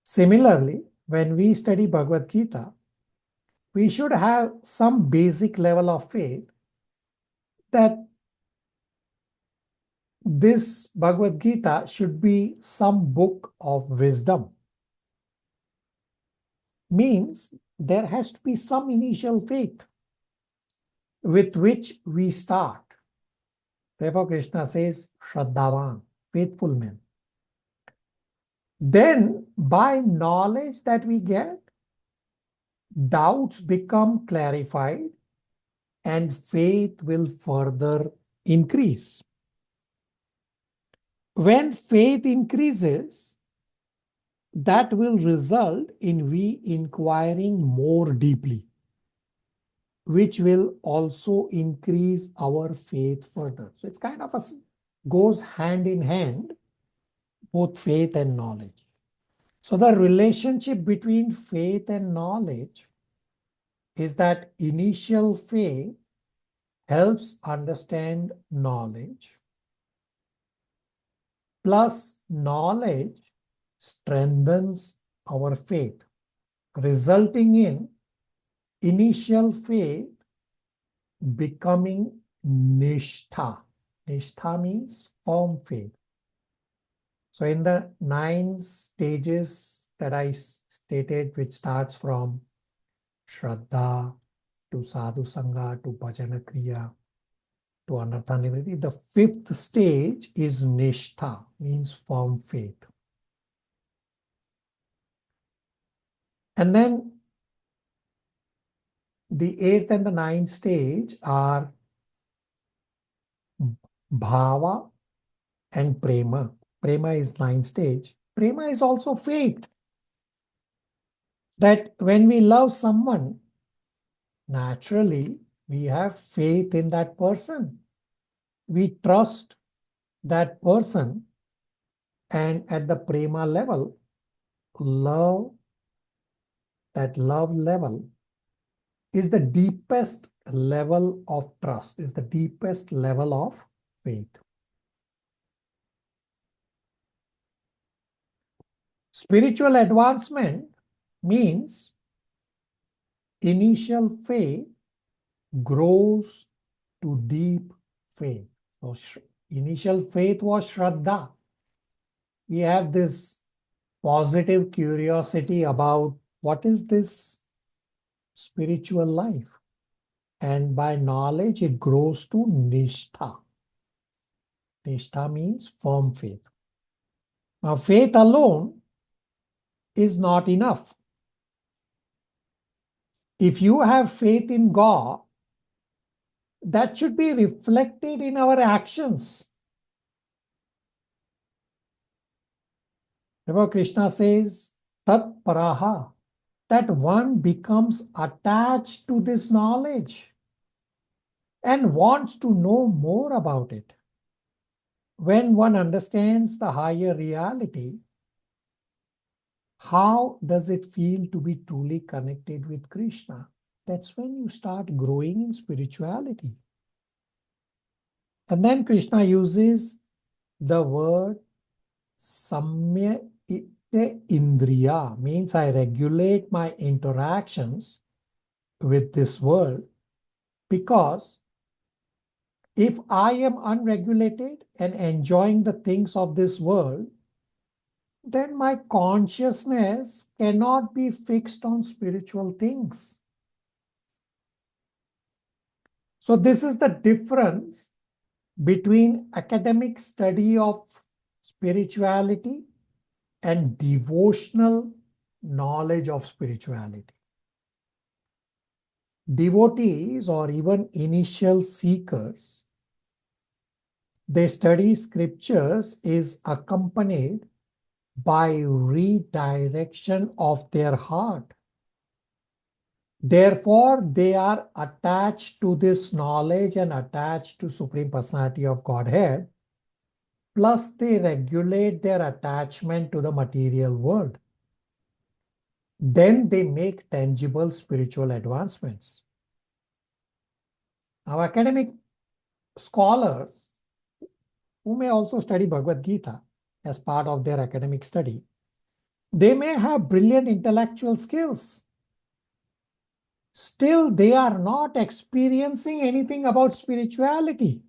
Speaker 1: Similarly, when we study Bhagavad Gita, we should have some basic level of faith that this Bhagavad Gita should be some book of wisdom. Means there has to be some initial faith with which we start. Therefore, Krishna says, Shraddhavan, faithful men. Then, by knowledge that we get, doubts become clarified and faith will further increase. When faith increases, that will result in we inquiring more deeply, which will also increase our faith further. So it's kind of goes hand in hand, both faith and knowledge. So the relationship between faith and knowledge is that initial faith helps understand knowledge, plus knowledge strengthens our faith, resulting in initial faith becoming nishtha. Nishtha means firm faith. So in the 9 stages that I stated, which starts from Shraddha to Sadhu Sangha to Bhajana Kriya to Anartha Nivritti, the 5th stage is nishtha, means firm faith. And then the 8th and the 9th stage are bhava and prema. Prema is 9th stage. Prema is also faith. That when we love someone, naturally, we have faith in that person. We trust that person, and at the prema level, that love level is the deepest level of trust, is the deepest level of faith. Spiritual advancement means initial faith grows to deep faith. So initial faith was Shraddha. We have this positive curiosity about what is this spiritual life. And by knowledge, it grows to Nishtha. Nishtha means firm faith. Now, faith alone is not enough. If you have faith in God, that should be reflected in our actions. Remember, Krishna says, Tat Paraha, that one becomes attached to this knowledge and wants to know more about it. When one understands the higher reality, how does it feel to be truly connected with Krishna? That's when you start growing in spirituality. And then Krishna uses the word Samya Indriya, means I regulate my interactions with this world, because if I am unregulated and enjoying the things of this world, then my consciousness cannot be fixed on spiritual things. So this is the difference between academic study of spirituality and devotional knowledge of spirituality. Devotees or even initial seekers, they study scriptures is accompanied by redirection of their heart. Therefore, they are attached to this knowledge and attached to Supreme Personality of Godhead. Plus, they regulate their attachment to the material world. Then they make tangible spiritual advancements. Now, academic scholars who may also study Bhagavad Gita as part of their academic study, they may have brilliant intellectual skills. Still, they are not experiencing anything about spirituality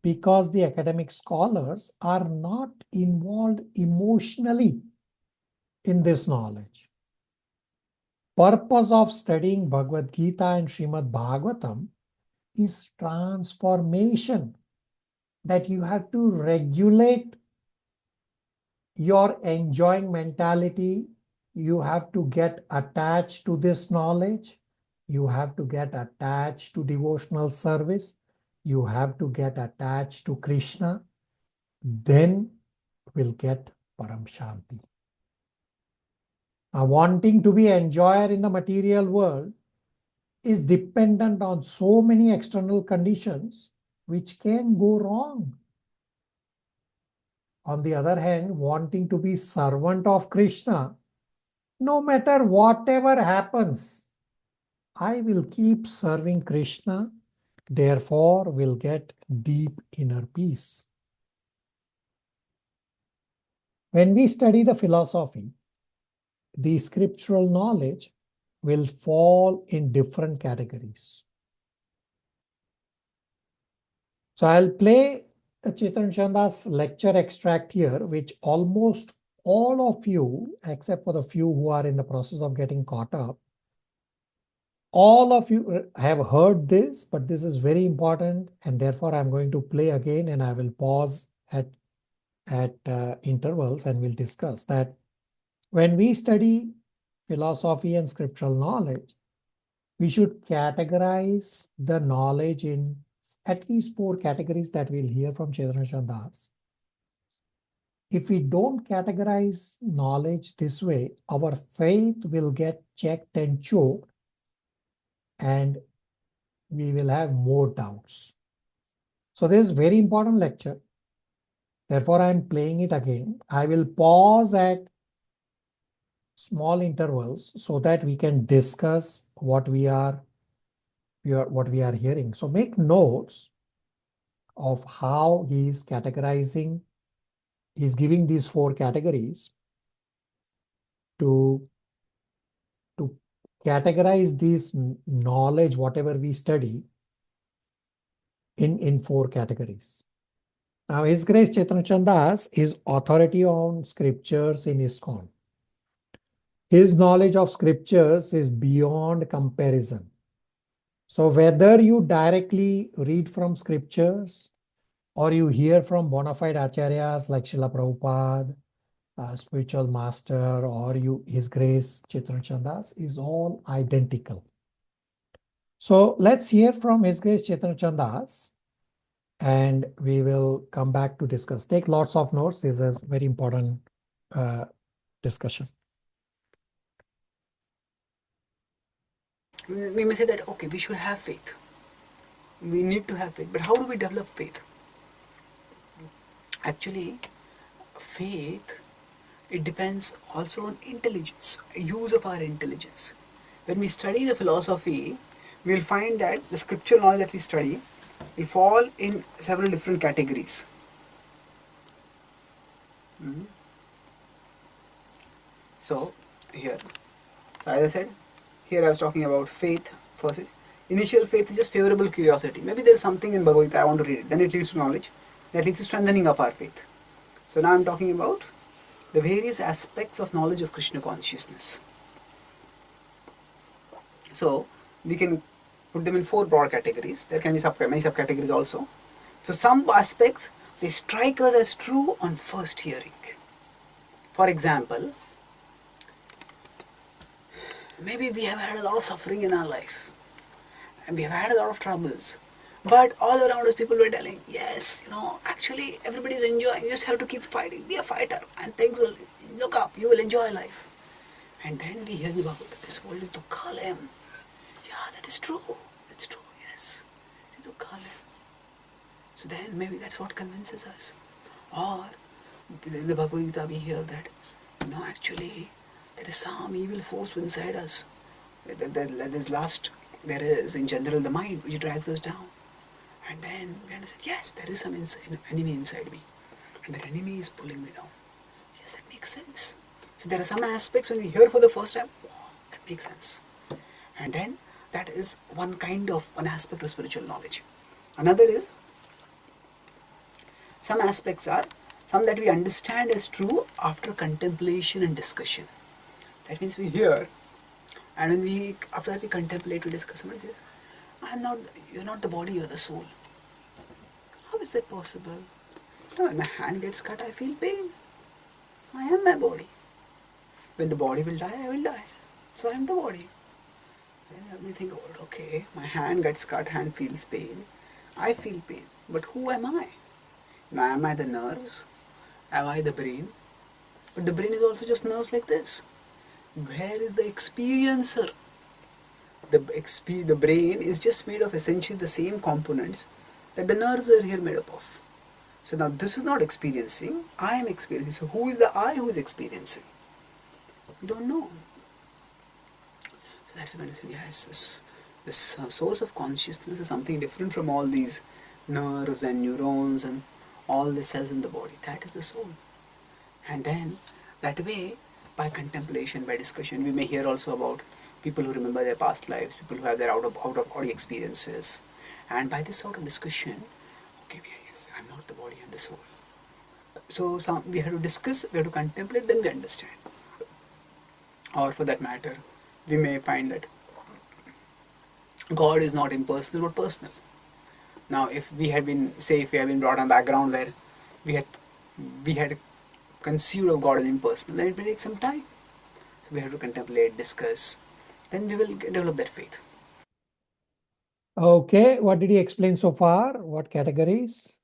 Speaker 1: because the academic scholars are not involved emotionally in this knowledge. Purpose of studying Bhagavad Gita and Srimad Bhagavatam is transformation, that you have to regulate your enjoying mentality. You have to get attached to this knowledge. You have to get attached to devotional service. You have to get attached to Krishna. Then we'll get Param Shanti. Now, wanting to be enjoyer in the material world is dependent on so many external conditions which can go wrong. On the other hand, wanting to be servant of Krishna, no matter whatever happens, I will keep serving Krishna, therefore will get deep inner peace. When we study the philosophy, the scriptural knowledge will fall in different categories. So I'll play a Chetan Chanda's lecture extract here, which almost all of you, except for the few who are in the process of getting caught up, all of you have heard this, but this is very important, and therefore I'm going to play again, and I will pause at intervals and we'll discuss that. When we study philosophy and scriptural knowledge, we should categorize the knowledge in at least 4 categories that we'll hear from Chaitanya Das. If we don't categorize knowledge this way, our faith will get checked and choked, and we will have more doubts. So this is very important lecture. Therefore, I am playing it again. I will pause at small intervals so that we can discuss what we are hearing. So make notes of how he is categorizing. He's giving these 4 categories to categorize this knowledge, whatever we study, in 4 categories. Now, His Grace Chaitanya Das is authority on scriptures in ISKCON. His knowledge of scriptures is beyond comparison. So whether you directly read from scriptures or you hear from bona fide acharyas like Srila Prabhupada, spiritual master, or His Grace Chaitanya Das, is all identical. So let's hear from His Grace Chaitanya Das, and we will come back to discuss. Take lots of notes. This is a very important discussion.
Speaker 8: We may say that, okay, we should have faith. We need to have faith. But how do we develop faith? Actually, faith, it depends also on intelligence, use of our intelligence. When we study the philosophy, we will find that the scriptural knowledge that we study will fall in several different categories. So, here, as I said, here I was talking about faith first. Initial faith is just favorable curiosity. Maybe there is something in Bhagavad Gita, I want to read it. Then it leads to knowledge. That leads to strengthening of our faith. So now I am talking about the various aspects of knowledge of Krishna consciousness. So we can put them in 4 broad categories. There can be many subcategories also. So some aspects, they strike us as true on first hearing. For example, maybe we have had a lot of suffering in our life and we have had a lot of troubles, but all around us people were telling, yes, actually everybody is enjoying, you just have to keep fighting, be a fighter and things will look up, you will enjoy life. And then we hear about that this world is Dukkhalem. Yeah, that is true, it's true, yes, it is Dukkhalem. So then maybe that's what convinces us. Or in the Bhagavad Gita we hear that, actually there is some evil force inside us. There is in general the mind which drags us down. And then we understand, yes, there is some enemy inside me. And that enemy is pulling me down. Yes, that makes sense. So there are some aspects when we hear for the first time, wow, that makes sense. And then that is one aspect of spiritual knowledge. Another is, some aspects are some that we understand as true after contemplation and discussion. That means we hear, and when after that we contemplate, we discuss. Somebody says, you're not the body, you're the soul. How is that possible? When my hand gets cut, I feel pain. I am my body. When the body will die, I will die. So I am the body. Then we think, okay, my hand gets cut, hand feels pain. I feel pain. But who am I? Am I the nerves? Am I the brain? But the brain is also just nerves like this. Where is the experiencer? The brain is just made of essentially the same components that the nerves are here made up of. So now this is not experiencing, I am experiencing. So who is the I who is experiencing? We don't know. So that we understand, yes, this source of consciousness is something different from all these nerves and neurons and all the cells in the body. That is the soul. And then that way, by contemplation, by discussion, we may hear also about people who remember their past lives, people who have their out of body experiences. And by this sort of discussion, okay, yes, I'm not the body, I'm the soul. So we have to discuss, we have to contemplate, then we understand. Or for that matter, we may find that God is not impersonal but personal. Now if we have been brought in a background where we had conceived of God as impersonal, then it will take some time. We have to contemplate, discuss. Then we will develop that faith.
Speaker 1: Okay, what did he explain so far? What categories?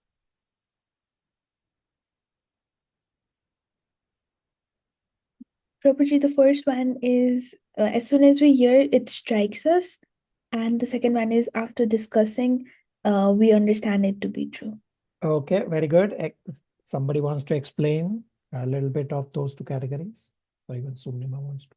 Speaker 9: Prabhuji, the first one is as soon as we hear, it strikes us. And the second one is after discussing, we understand it to be true.
Speaker 1: Okay, very good. Somebody wants to explain a little bit of those two categories? Or even Sumnima wants to.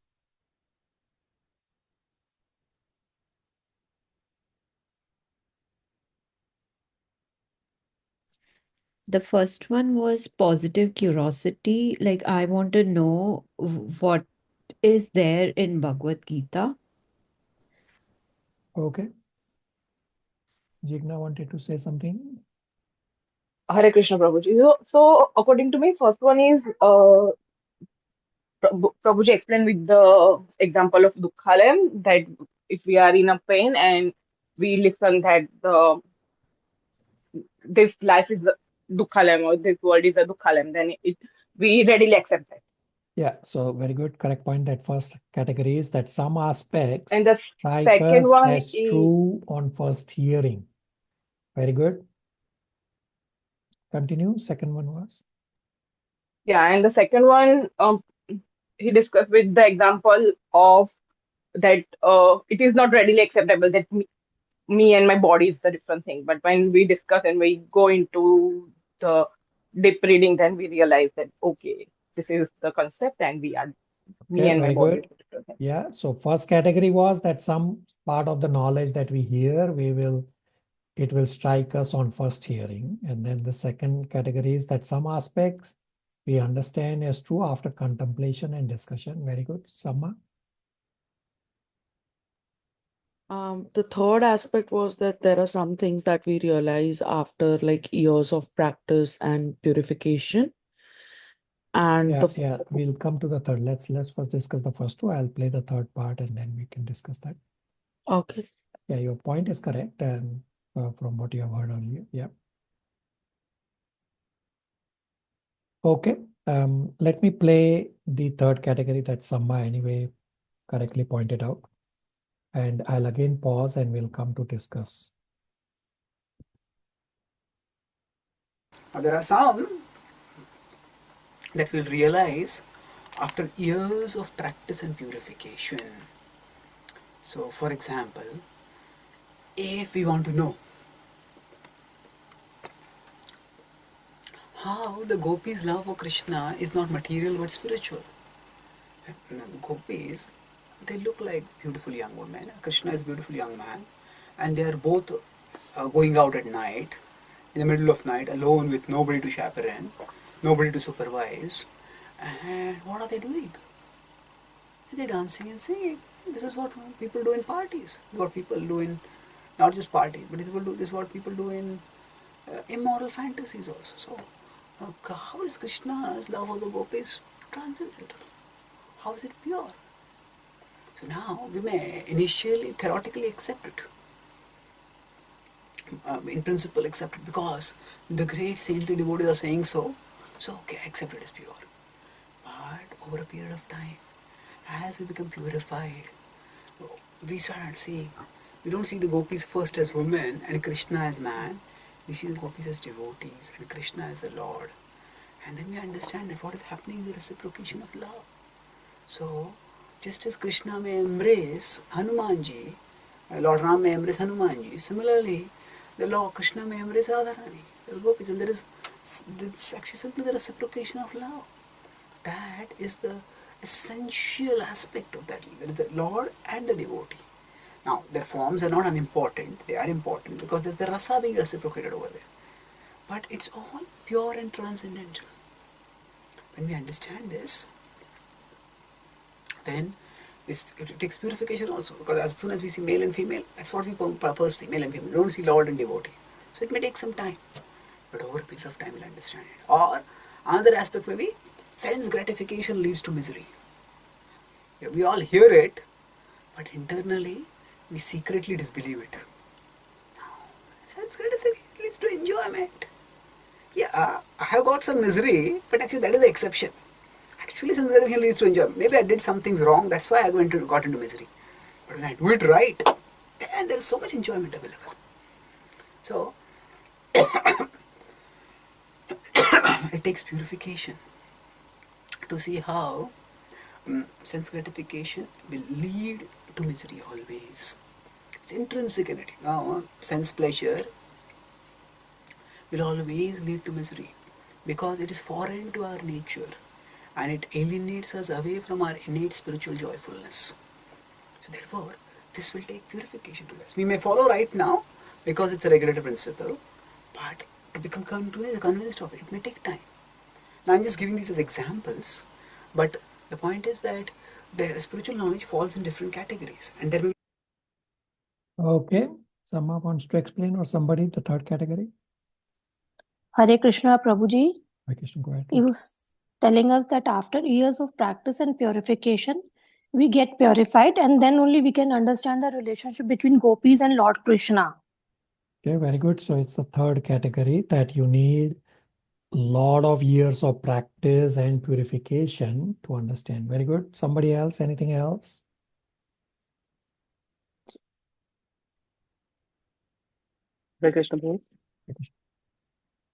Speaker 15: The first one was positive curiosity. Like, I want to know what is there in Bhagavad Gita.
Speaker 1: Okay. Jigna wanted to say something.
Speaker 5: Hare Krishna Prabhuji. So according to me, first one is Prabhuji explained with the example of Dukhalem, that if we are in a pain and we listen that this life is a Dukhalem or this world is a Dukhalem, then we readily accept that.
Speaker 1: Yeah, so very good. Correct point. That first category is that some aspects
Speaker 5: And the
Speaker 1: strike
Speaker 5: second
Speaker 1: us
Speaker 5: one
Speaker 1: as
Speaker 5: is,
Speaker 1: true on first hearing. Very good. Continue. Second one was?
Speaker 5: yeah, and the second one, he discussed with the example of that it is not readily acceptable that me and my body is the different thing. But when we discuss and we go into the deep reading, then we realize that, okay, this is the concept and me
Speaker 1: Okay,
Speaker 5: and my
Speaker 1: very
Speaker 5: body is
Speaker 1: good.
Speaker 5: the different thing.
Speaker 1: Yeah, so first category was that some part of the knowledge that we hear, it will strike us on first hearing. And then the second category is that some aspects we understand as true after contemplation and discussion. Very good. Samma?
Speaker 16: The third aspect was that there are some things that we realize after like years of practice and purification. And
Speaker 1: Yeah, we'll come to the third. Let's first discuss the first two. I'll play the third part and then we can discuss that.
Speaker 16: Okay.
Speaker 1: Yeah, your point is correct, and from what you have heard earlier. Yeah. Okay. Let me play the third category that Samma anyway correctly pointed out. And I'll again pause and we'll come to discuss.
Speaker 8: Now, there are some that we'll realize after years of practice and purification. So, for example, if we want to know how the gopis' love for Krishna is not material but spiritual. The gopis, they look like beautiful young women. Krishna is a beautiful young man, and they are both going out at night, in the middle of night, alone with nobody to chaperone, nobody to supervise. And what are they doing? They're dancing and singing. This is what people do in parties. What people do in not just parties, but this is what people do in immoral fantasies also. So, how is Krishna's love of the gopis transcendental? How is it pure? So now we may initially theoretically accept it. In principle accept it because the great saintly devotees are saying so. So okay, accept it as pure. But over a period of time, as we become purified, we start seeing, we don't see the gopis first as women and Krishna as man. We see the gopis as devotees and Krishna as the Lord. And then we understand that what is happening is the reciprocation of love. So, just as Krishna may embrace Hanumanji, Lord Ram may embrace Hanumanji, similarly, the Lord Krishna may embrace Radharani, the gopis, and it's actually simply the reciprocation of love. That is the essential aspect of that. That is the Lord and the devotee. Now, their forms are not unimportant. They are important because there's the rasa being reciprocated over there. But it's all pure and transcendental. When we understand this, then it takes purification also. Because as soon as we see male and female, that's what we first see, male and female. We don't see Lord and devotee. So it may take some time. But over a period of time, we'll understand it. Or another aspect may be sense gratification leads to misery. We all hear it, but internally we secretly disbelieve it. No, sense gratification leads to enjoyment. Yeah, I have got some misery, but actually that is the exception. Actually, sense gratification leads to enjoyment. Maybe I did some things wrong, that's why I got into misery. But when I do it right, then there is so much enjoyment available. So, it takes purification to see how sense gratification will lead to misery always. It's intrinsic in it. Now, sense pleasure will always lead to misery because it is foreign to our nature and it alienates us away from our innate spiritual joyfulness. So therefore, this will take purification to us. We may follow right now because it's a regulative principle, but to become convinced of it, it may take time. Now I'm just giving these as examples, but the point is that their spiritual knowledge falls in different categories, and there will.
Speaker 1: Okay, Sama wants to explain, or somebody, the third category.
Speaker 7: Hare Krishna, Prabhuji.
Speaker 1: Hare Krishna, go ahead.
Speaker 7: He was telling us that after years of practice and purification, we get purified, and then only we can understand the relationship between gopis and Lord Krishna.
Speaker 1: Okay, very good. So it's the third category that you need a lot of years of practice and purification to understand. Very good. Somebody else? Anything else?
Speaker 2: Hare Krishna, Prabhu.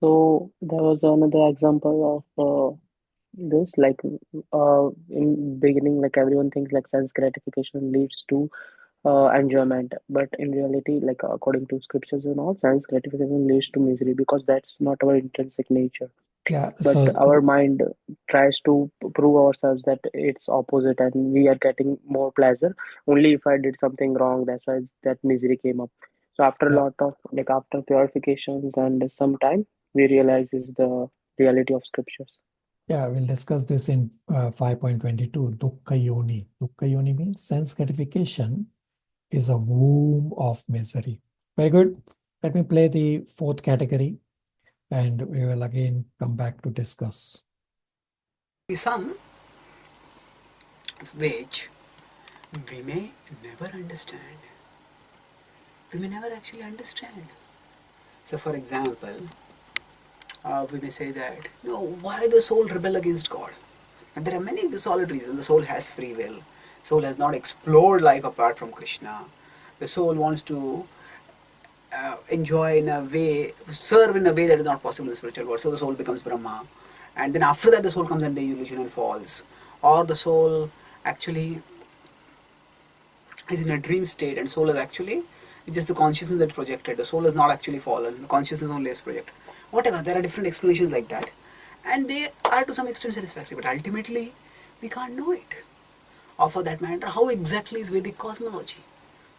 Speaker 2: So there was another example of this, like in beginning, like everyone thinks like sense gratification leads to enjoyment, but in reality, like according to scriptures and all, sense gratification leads to misery because that's not our intrinsic nature.
Speaker 1: Yeah.
Speaker 2: But
Speaker 1: So
Speaker 2: our mind tries to prove ourselves that it's opposite and we are getting more pleasure only if I did something wrong. That's why that misery came up. So after a
Speaker 1: yeah,
Speaker 2: lot of like after purifications and some time, we realize is the reality of scriptures.
Speaker 1: yeah, we'll discuss this in 5.22. Dukkha yoni. Dukkha yoni means sense gratification is a womb of misery. Very good. Let me play the fourth category and we will again come back to discuss.
Speaker 8: Some which we may never understand. We may never actually understand. So, for example, we may say that, why the soul rebel against God? And there are many solid reasons. The soul has free will. Soul has not explored life apart from Krishna. The soul wants to enjoy in a way, serve in a way that is not possible in the spiritual world. So the soul becomes Brahma. And then after that the soul comes under illusion and falls. Or the soul actually is in a dream state and soul is actually, it's just the consciousness that projected. The soul has not actually fallen. The consciousness only is projected. Whatever, there are different explanations like that. And they are to some extent satisfactory. But ultimately, we can't know it. Or for that matter, how exactly is Vedic cosmology?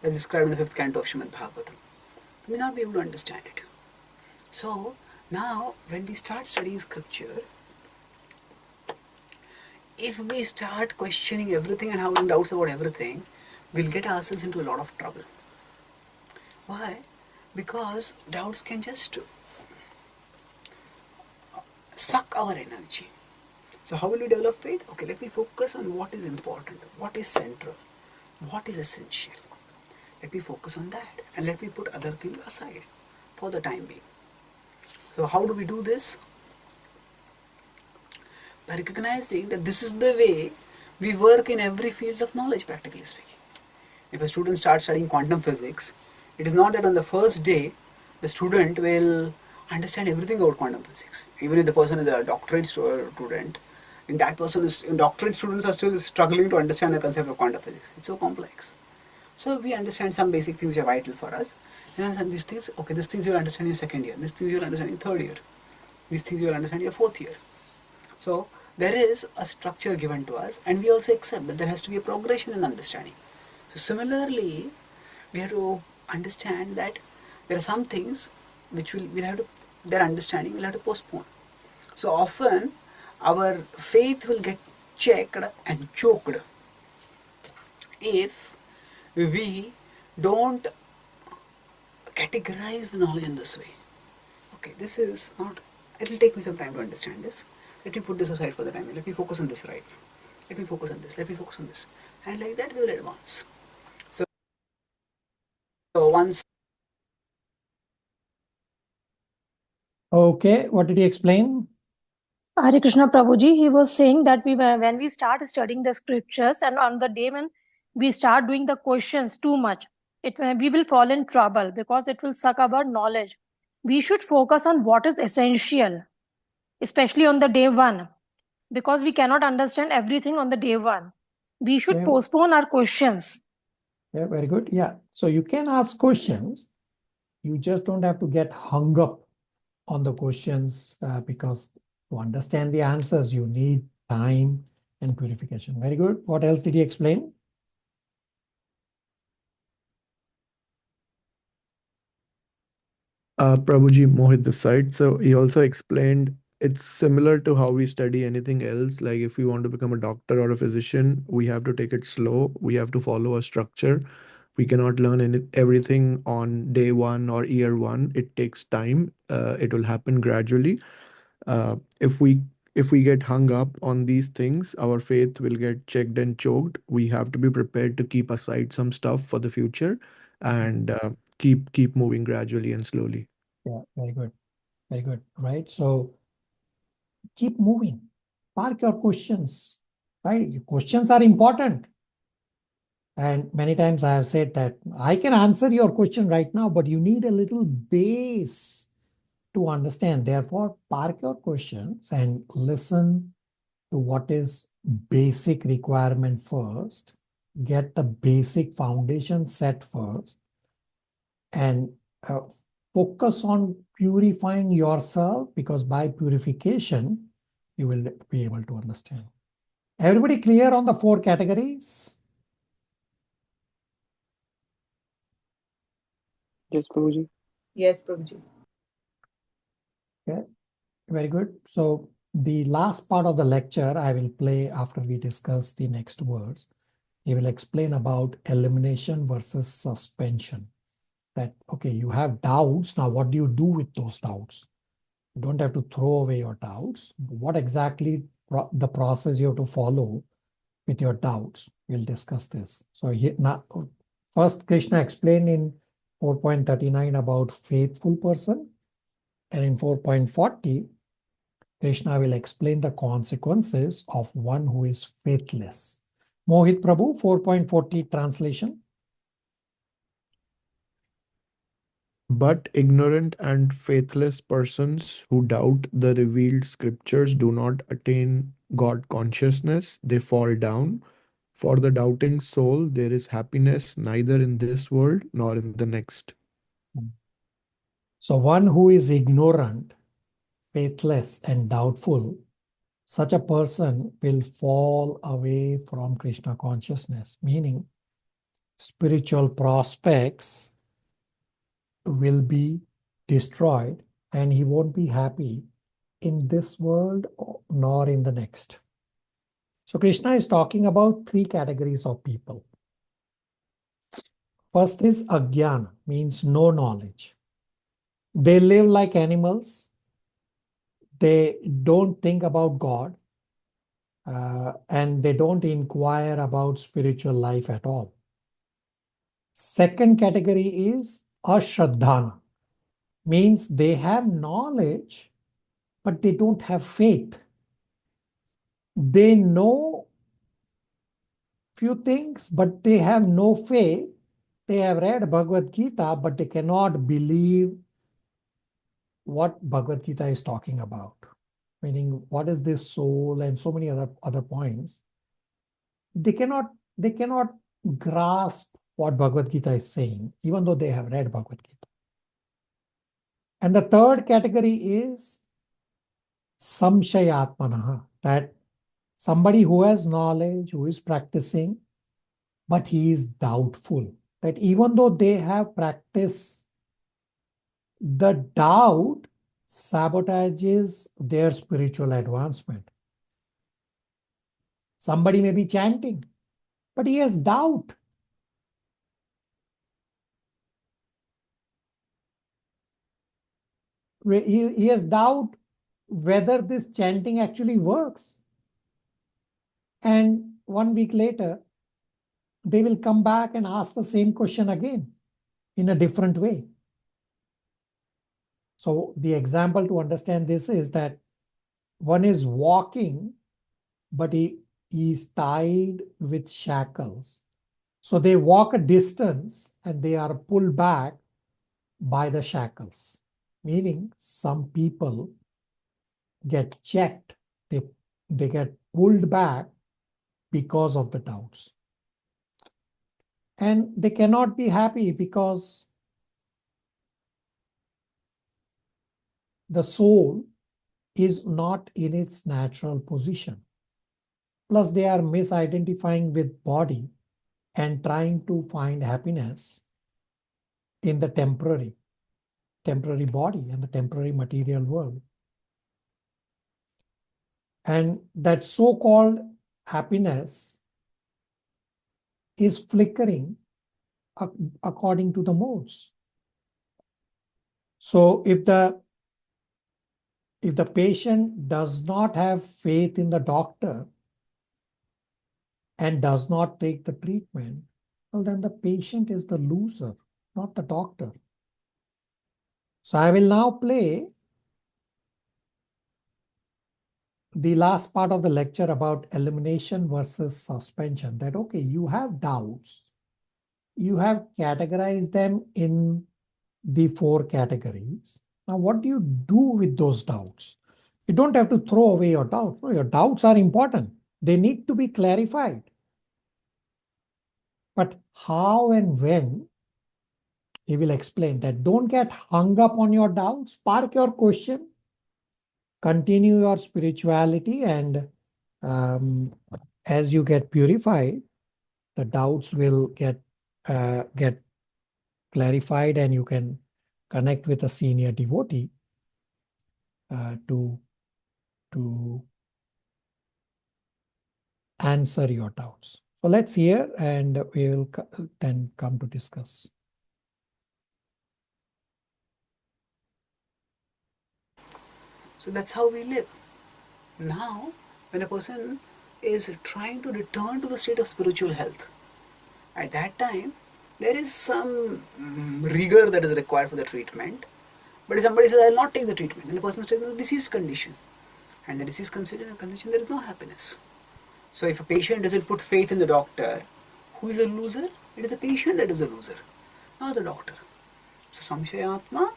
Speaker 8: That's described in the 5th canto of Srimad Bhagavatam. We may not be able to understand it. So, now when we start studying scripture, if we start questioning everything and having doubts about everything, we'll get ourselves into a lot of trouble. Why? Because doubts can just suck our energy. So how will we develop faith? Okay, let me focus on what is important, what is central, what is essential. Let me focus on that and let me put other things aside for the time being. So how do we do this? By recognizing that this is the way we work in every field of knowledge, practically speaking. If a student starts studying quantum physics, it is not that on the first day the student will understand everything about quantum physics. Even if the person is a doctorate student, and that person is, doctorate students are still struggling to understand the concept of quantum physics. It's so complex. So we understand some basic things which are vital for us. And these things, okay, these things you will understand in your second year, these things you will understand in third year, these things you will understand in your fourth year. So there is a structure given to us, and we also accept that there has to be a progression in understanding. So similarly, we have to understand that there are some things which we'll have to, their understanding we'll have to postpone. So often our faith will get checked and choked if we don't categorize the knowledge in this way. Okay, this is not, it will take me some time to understand this. Let me put this aside for the time. Let me focus on this right now. Let me focus on this. Let me focus on this. And like that we will advance. So once.
Speaker 1: Okay, what did he explain?
Speaker 17: Hare Krishna Prabhuji, he was saying that when we start studying the scriptures and on the day when we start doing the questions too much, we will fall in trouble because it will suck our knowledge. We should focus on what is essential, especially on the day one, because we cannot understand everything on the day one. We should postpone our questions.
Speaker 1: Yeah, very good. Yeah. So you can ask questions. You just don't have to get hung up on the questions because to understand the answers, you need time and purification. Very good. What else did he explain?
Speaker 18: Prabhuji, Mohit this side. So he also explained it's similar to how we study anything else. Like if we want to become a doctor or a physician, we have to take it slow. We have to follow a structure. We cannot learn everything on day one or year one. It takes time. It will happen gradually. If we get hung up on these things, our faith will get checked and choked. We have to be prepared to keep aside some stuff for the future and keep moving gradually and slowly.
Speaker 1: Yeah, very good. Very good. Right. So keep moving. Park your questions. Right. Your questions are important. And many times I have said that I can answer your question right now, but you need a little base to understand. Therefore, park your questions and listen to what is basic requirement first. Get the basic foundation set first and focus on purifying yourself, because by purification, you will be able to understand. Everybody clear on the 4 categories?
Speaker 2: Yes, Prabhuji.
Speaker 3: Yes, Prabhuji.
Speaker 1: Okay, very good. So the last part of the lecture I will play after we discuss the next words. He will explain about elimination versus suspension. That, okay, you have doubts. Now, what do you do with those doubts? You don't have to throw away your doubts. What exactly the process you have to follow with your doubts? We'll discuss this. So here, now, first Krishna explained in 4.39 about faithful person. And in 4.40, Krishna will explain the consequences of one who is faithless. Mohit Prabhu, 4.40 translation.
Speaker 18: But ignorant and faithless persons who doubt the revealed scriptures do not attain God consciousness. They fall down. For the doubting soul, there is happiness neither in this world nor in the next.
Speaker 1: So one who is ignorant, faithless, and doubtful, such a person will fall away from Krishna consciousness, meaning spiritual prospects will be destroyed and he won't be happy in this world nor in the next. So Krishna is talking about 3 categories of people. First is Ajnana, means no knowledge. They live like animals. They don't think about God. And they don't inquire about spiritual life at all. Second category is Ashraddhana, means they have knowledge, but they don't have faith. They know few things, but they have no faith. They have read Bhagavad Gita, but they cannot believe what Bhagavad Gita is talking about. Meaning, what is this soul and so many other points. They cannot grasp what Bhagavad Gita is saying, even though they have read Bhagavad Gita. And the third category is Samshayatmanaha, that somebody who has knowledge, who is practicing, but he is doubtful. That even though they have practice, the doubt sabotages their spiritual advancement. Somebody may be chanting, but he has doubt. He has doubt whether this chanting actually works. And 1 week later, they will come back and ask the same question again in a different way. So the example to understand this is that One is walking, but he is tied with shackles. So they walk a distance and they are pulled back by the shackles. Meaning some people get checked, they get pulled back because of the doubts. And they cannot be happy because the soul is not in its natural position. Plus, they are misidentifying with body and trying to find happiness in the temporary body and the temporary material world. And that so-called happiness is flickering according to the modes. So if the patient does not have faith in the doctor and does not take the treatment, well, then the patient is the loser, not the doctor. So I will now play the last part of the lecture about elimination versus suspension. That, okay, you have doubts. You have categorized them in the 4 categories. Now, what do you do with those doubts? You don't have to throw away your doubts. No, your doubts are important. They need to be clarified. But how and when, he will explain that. Don't get hung up on your doubts. Park your question. Continue your spirituality, and as you get purified, the doubts will get clarified, and you can connect with a senior devotee to answer your doubts. So let's hear, and we will then come to discuss.
Speaker 8: So that's how we live. Now, when a person is trying to return to the state of spiritual health, at that time, there is some rigor that is required for the treatment. But if somebody says, I will not take the treatment, and the person is taking the disease condition, and the disease condition, there is no happiness. So if a patient doesn't put faith in the doctor, who is the loser? It is the patient that is the loser, not the doctor. So samshayatma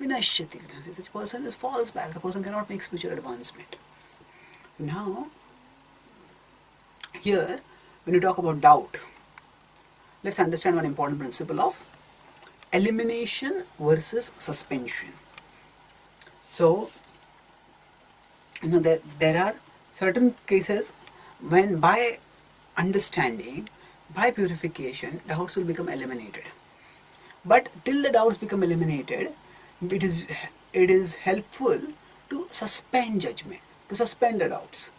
Speaker 8: vinashyati. Such person falls back. The person cannot make spiritual advancement. Now, here, when you talk about doubt, let's understand one important principle of elimination versus suspension. So, there are certain cases when by understanding, by purification, doubts will become eliminated. But till the doubts become eliminated, it is helpful to suspend judgment, to suspend the doubts.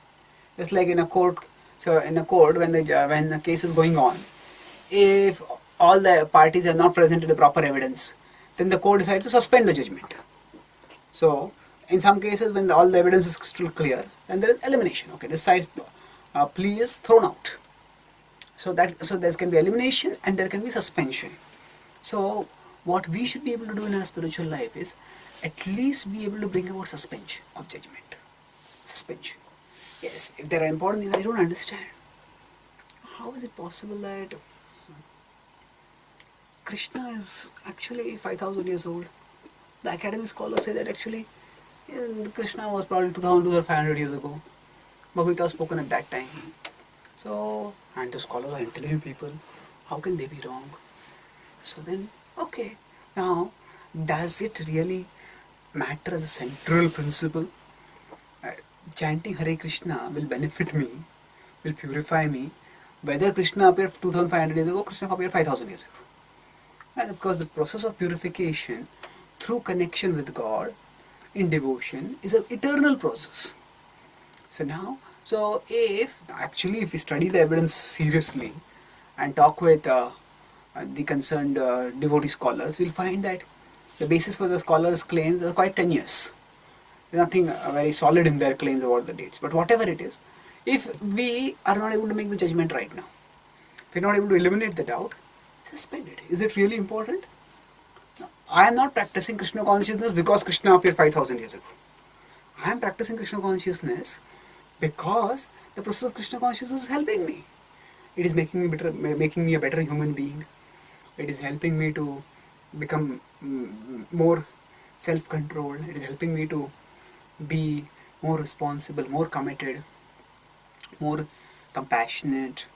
Speaker 8: Just like in a court, so in a court when the case is going on, if all the parties have not presented the proper evidence, then the court decides to suspend the judgment. So in some cases when all the evidence is crystal clear, then there is elimination. Okay, this side's plea is thrown out. So there can be elimination and there can be suspension. So what we should be able to do in our spiritual life is at least be able to bring about suspension of judgment. Suspension. Yes, if there are important things I don't understand. How is it possible that Krishna is actually 5,000 years old? The academic scholars say that actually Krishna was probably 2,500 years ago. Bhagavad was spoken at that time. So, and the scholars are intelligent people. How can they be wrong? So then, okay, now does it really matter as a central principle? Chanting Hare Krishna will benefit me, will purify me, whether Krishna appeared 2,500 years ago, Krishna appeared 5,000 years ago. And because the process of purification through connection with God in devotion is an eternal process. So if we study the evidence seriously and talk with the concerned devotee scholars, we'll find that the basis for the scholars' claims are quite tenuous. There's nothing very solid in their claims about the dates. But whatever it is, if we are not able to make the judgment right now, if we're not able to eliminate the doubt, suspend it. Is it really important? No. I am not practicing Krishna consciousness because Krishna appeared 5,000 years ago. I am practicing Krishna consciousness because the process of Krishna consciousness is helping me. It is making me better, making me a better human being. It is helping me to become more self-controlled. It is helping me to be more responsible, more committed, more compassionate.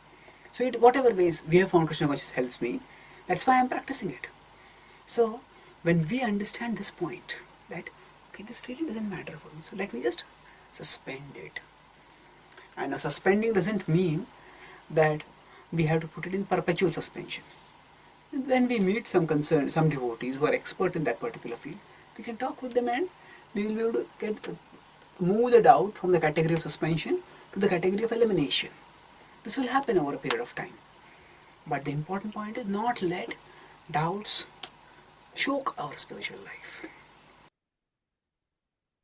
Speaker 8: So it, whatever ways we have found Krishna consciousness helps me, that's why I am practicing it. So when we understand this point, that okay, this really doesn't matter for me, so let me just suspend it. And suspending doesn't mean that we have to put it in perpetual suspension. When we meet some devotees who are expert in that particular field, we can talk with them and we will be able to move the doubt from the category of suspension to the category of elimination. This will happen over a period of time. But the important point is not let doubts choke our spiritual life.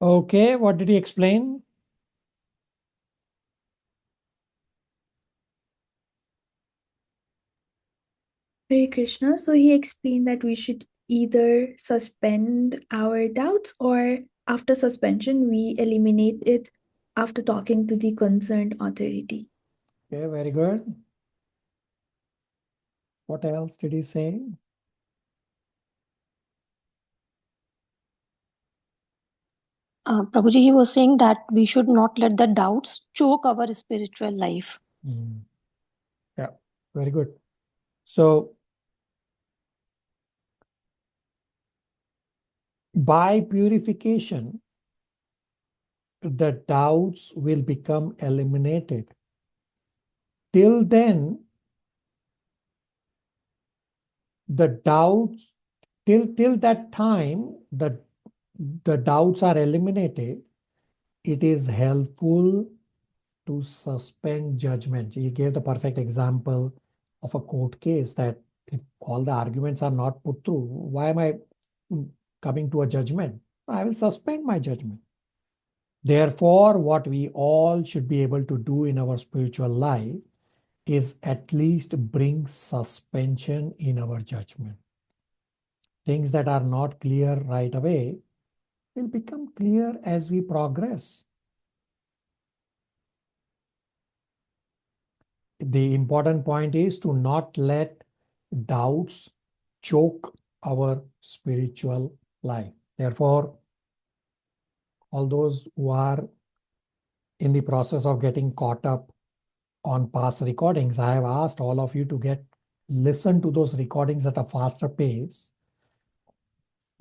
Speaker 1: Okay, what did he explain?
Speaker 9: Hare Krishna. So he explained that we should either suspend our doubts, or after suspension, we eliminate it after talking to the concerned authority.
Speaker 1: Okay, very good. What else did he say?
Speaker 17: Prabhuji, he was saying that we should not let the doubts choke our spiritual life.
Speaker 1: Yeah, very good. So, by purification, the doubts will become eliminated. Till then, the doubts, till that time, the doubts are eliminated, it is helpful to suspend judgment. He gave the perfect example of a court case that if all the arguments are not put through, why am I coming to a judgment? I will suspend my judgment. Therefore, what we all should be able to do in our spiritual life is at least bring suspension in our judgment. Things that are not clear right away will become clear as we progress. The important point is to not let doubts choke our spiritual life. Therefore, all those who are in the process of getting caught up on past recordings, I have asked all of you to listen to those recordings at a faster pace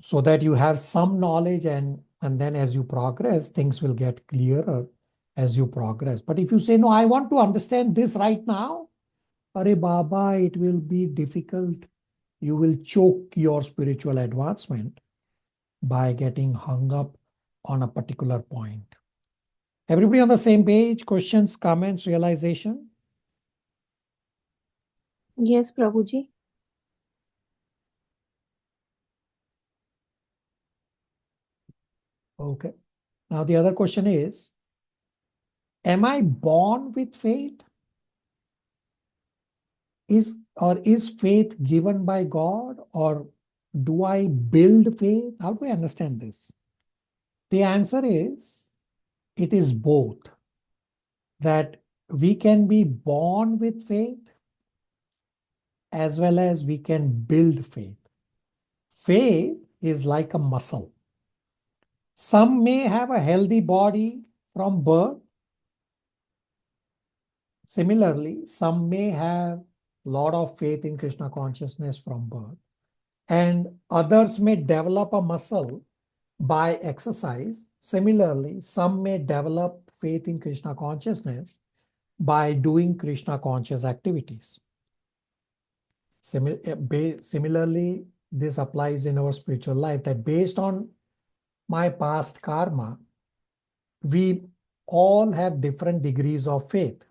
Speaker 1: so that you have some knowledge, and then as you progress, things will get clearer as you progress. But if you say, no, I want to understand this right now, Are Baba, it will be difficult. You will choke your spiritual advancement by getting hung up on a particular point. Everybody on the same page? Questions, comments, realization?
Speaker 17: Yes, Prabhuji.
Speaker 1: Okay. Now the other question is, am I born with faith? Is faith given by God, or do I build faith? How do I understand this? The answer is, it is both. That we can be born with faith as well as we can build faith. Faith is like a muscle. Some may have a healthy body from birth. Similarly, some may have a lot of faith in Krishna consciousness from birth. And others may develop a muscle by exercise. Similarly, some may develop faith in Krishna consciousness by doing Krishna conscious activities. Similarly, this applies in our spiritual life, that based on my past karma, we all have different degrees of faith.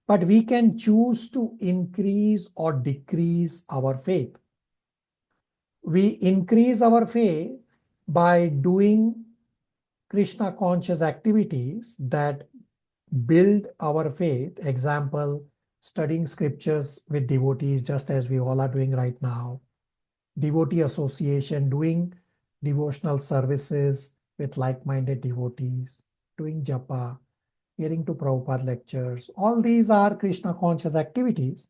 Speaker 1: But we can choose to increase or decrease our faith. We increase our faith by doing Krishna conscious activities that build our faith. Example, studying scriptures with devotees, just as we all are doing right now. Devotee association, doing devotional services, with like-minded devotees, doing japa, hearing to Prabhupada lectures. All these are Krishna conscious activities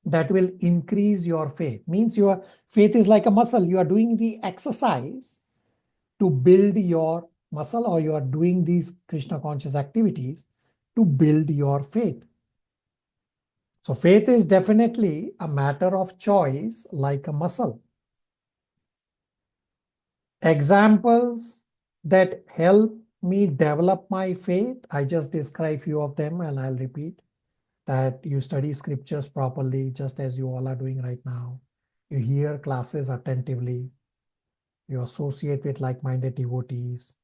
Speaker 1: that will increase your faith. Means your faith is like a muscle. You are doing the exercise to build your muscle, or you are doing these Krishna conscious activities to build your faith. So faith is definitely a matter of choice, like a muscle. Examples that help me develop my faith, I just describe few of them and I'll repeat. That you study scriptures properly, just as you all are doing right now. You hear classes attentively. You associate with like-minded devotees.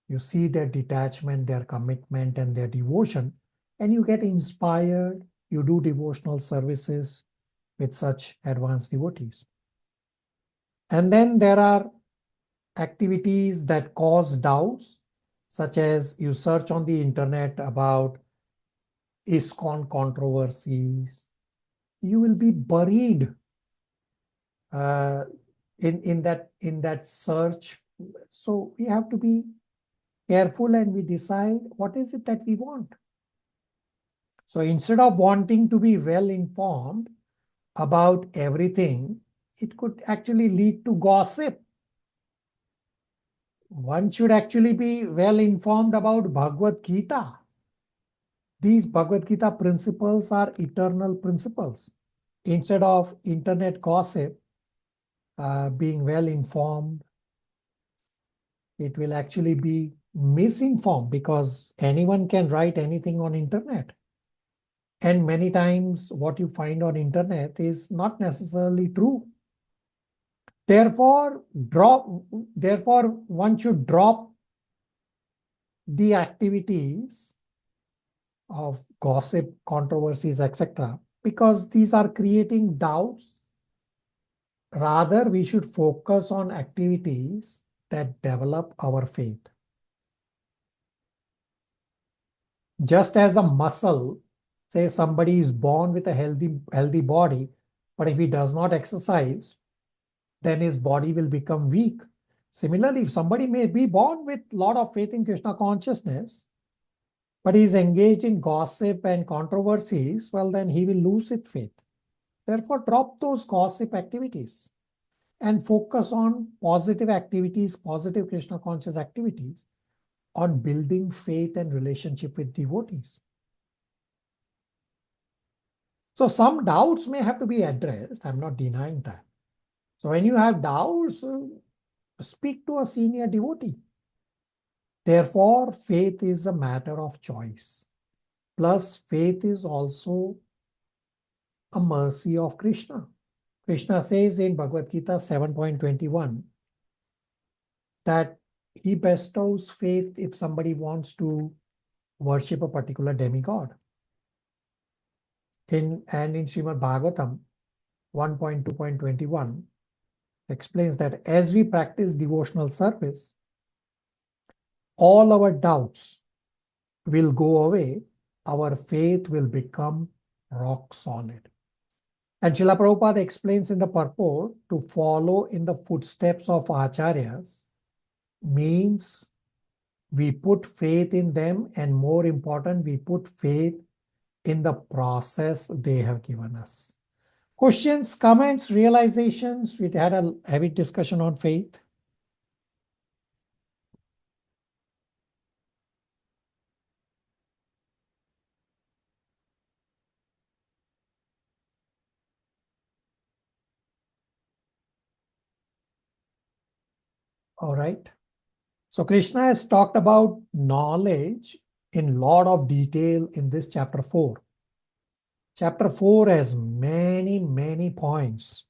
Speaker 1: You see their detachment, their commitment, and their devotion, and you get inspired. You do devotional services with such advanced devotees. And then there are activities that cause doubts, such as you search on the internet about ISKCON controversies. You will be buried in that search. So we have to be careful and we decide what is it that we want. So instead of wanting to be well informed about everything, it could actually lead to gossip. One should actually be well informed about Bhagavad Gita. These Bhagavad Gita principles are eternal principles. Instead of internet gossip, being well informed, it will actually be misinformed, because anyone can write anything on internet. And many times what you find on internet is not necessarily true. Therefore, one should drop the activities of gossip, controversies, etc., because these are creating doubts. Rather, we should focus on activities that develop our faith. Just as a muscle, say somebody is born with a healthy body, but if he does not exercise, then his body will become weak. Similarly, if somebody may be born with a lot of faith in Krishna consciousness, but he is engaged in gossip and controversies, well, then he will lose his faith. Therefore, drop those gossip activities and focus on positive activities, positive Krishna conscious activities, on building faith and relationship with devotees. So some doubts may have to be addressed. I'm not denying that. So when you have doubts, speak to a senior devotee. Therefore, faith is a matter of choice. Plus, faith is also a mercy of Krishna. Krishna says in Bhagavad Gita 7.21 that he bestows faith if somebody wants to worship a particular demigod. In Srimad Bhagavatam 1.2.21 explains that as we practice devotional service, all our doubts will go away, our faith will become rock solid. And Srila Prabhupada explains in the purport, to follow in the footsteps of Acharyas means we put faith in them, and more important, we put faith in the process they have given us. Questions, comments, realizations? We had a heavy discussion on faith. All right. So Krishna has talked about knowledge in lot of detail in this chapter 4. Chapter 4 has many points.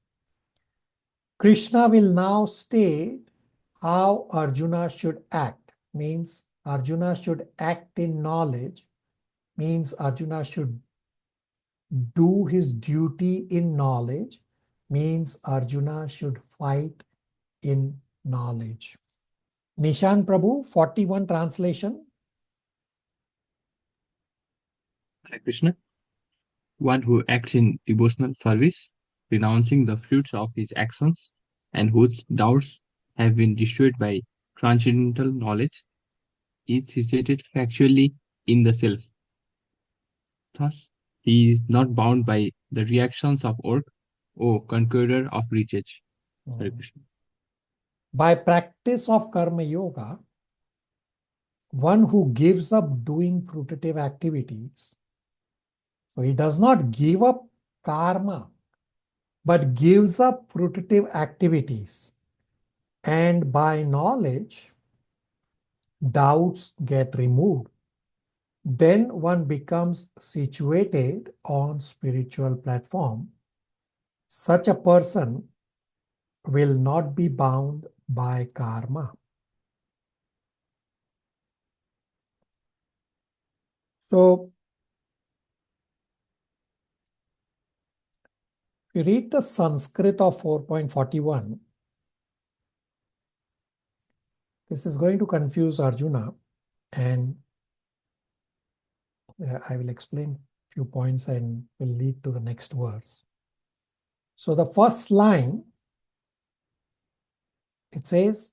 Speaker 1: Krishna will now state how Arjuna should act. Means Arjuna should act in knowledge. Means Arjuna should do his duty in knowledge. Means Arjuna should fight in knowledge. Nishan Prabhu, 41 translation.
Speaker 12: Hare Krishna. One who acts in devotional service, renouncing the fruits of his actions, and whose doubts have been destroyed by transcendental knowledge is situated factually in the self. Thus, he is not bound by the reactions of work, O conqueror of riches. Hare Krishna.
Speaker 1: By practice of karma yoga, one who gives up doing fruitive activities, so he does not give up karma, but gives up fruitive activities. And by knowledge, doubts get removed. Then one becomes situated on spiritual platform. Such a person will not be bound by karma. So, if you read the Sanskrit of 4.41, this is going to confuse Arjuna, and I will explain a few points and will lead to the next verse. So the first line, it says,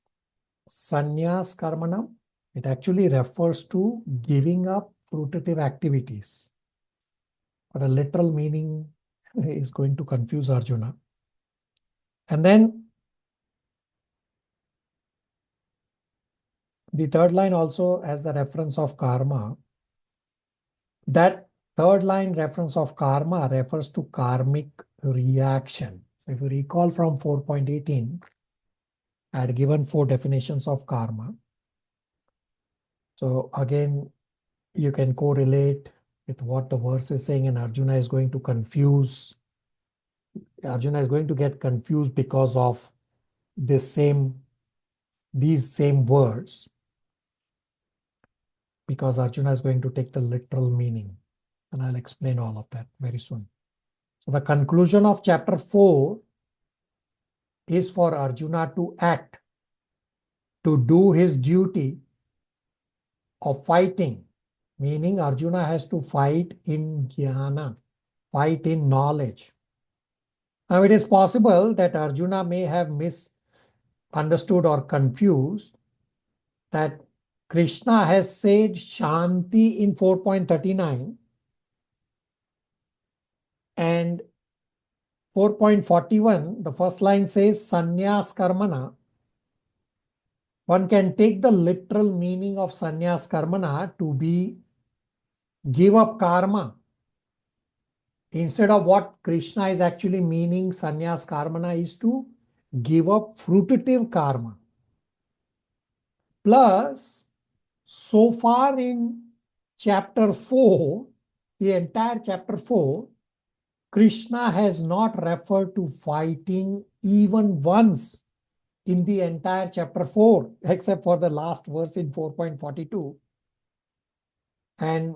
Speaker 1: Sannyas Karmanam. It actually refers to giving up fruitive activities. But a literal meaning is going to confuse Arjuna. And then the third line also has the reference of karma. That third line reference of karma refers to karmic reaction. If you recall from 4.18, I had given 4 definitions of karma. So again, you can correlate with what the verse is saying, and Arjuna is going to confuse. Arjuna is going to get confused because of these same words, because Arjuna is going to take the literal meaning. And I'll explain all of that very soon. So the conclusion of chapter 4 is for Arjuna to act, to do his duty of fighting, meaning Arjuna has to fight in jnana, fight in knowledge. Now it is possible that Arjuna may have misunderstood or confused that Krishna has said Shanti in 4.39 and 4.41, the first line says Sannyas Karmana. One can take the literal meaning of Sannyas Karmana to be give up karma. Instead of what Krishna is actually meaning, Sannyas Karmana is to give up fruitive karma. Plus, so far in chapter 4, the entire chapter 4, Krishna has not referred to fighting even once in the entire chapter 4, except for the last verse in 4.42. And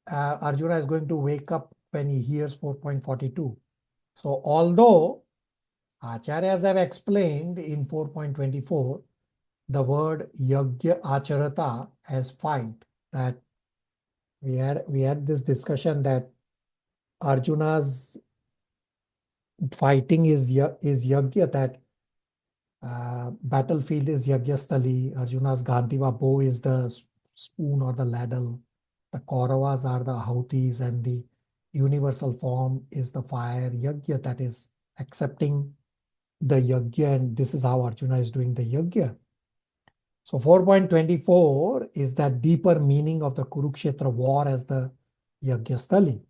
Speaker 1: Arjuna is going to wake up when he hears 4.42. So although Acharyas have explained in 4.24, the word yagya acharata as fight, that we had this discussion that Arjuna's fighting is yagya, that battlefield is yagyastali, Arjuna's Gandhiva bow is the spoon or the ladle, the Kauravas are the Ahutis, and the universal form is the fire yagya, that is accepting the yagya, and this is how Arjuna is doing the yagya. So 4.24 is that deeper meaning of the Kurukshetra war as the Yagyastali.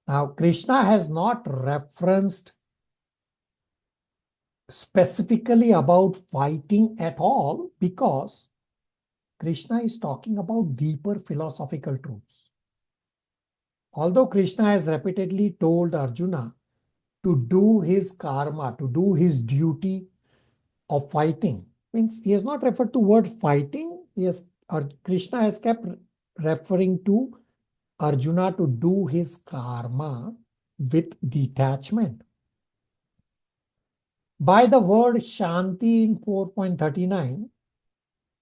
Speaker 1: Now, Krishna has not referenced specifically about fighting at all because Krishna is talking about deeper philosophical truths. Although Krishna has repeatedly told Arjuna to do his karma, to do his duty of fighting, means he has not referred to word fighting. Krishna has kept referring to Arjuna to do his karma with detachment. By the word Shanti in 4.39,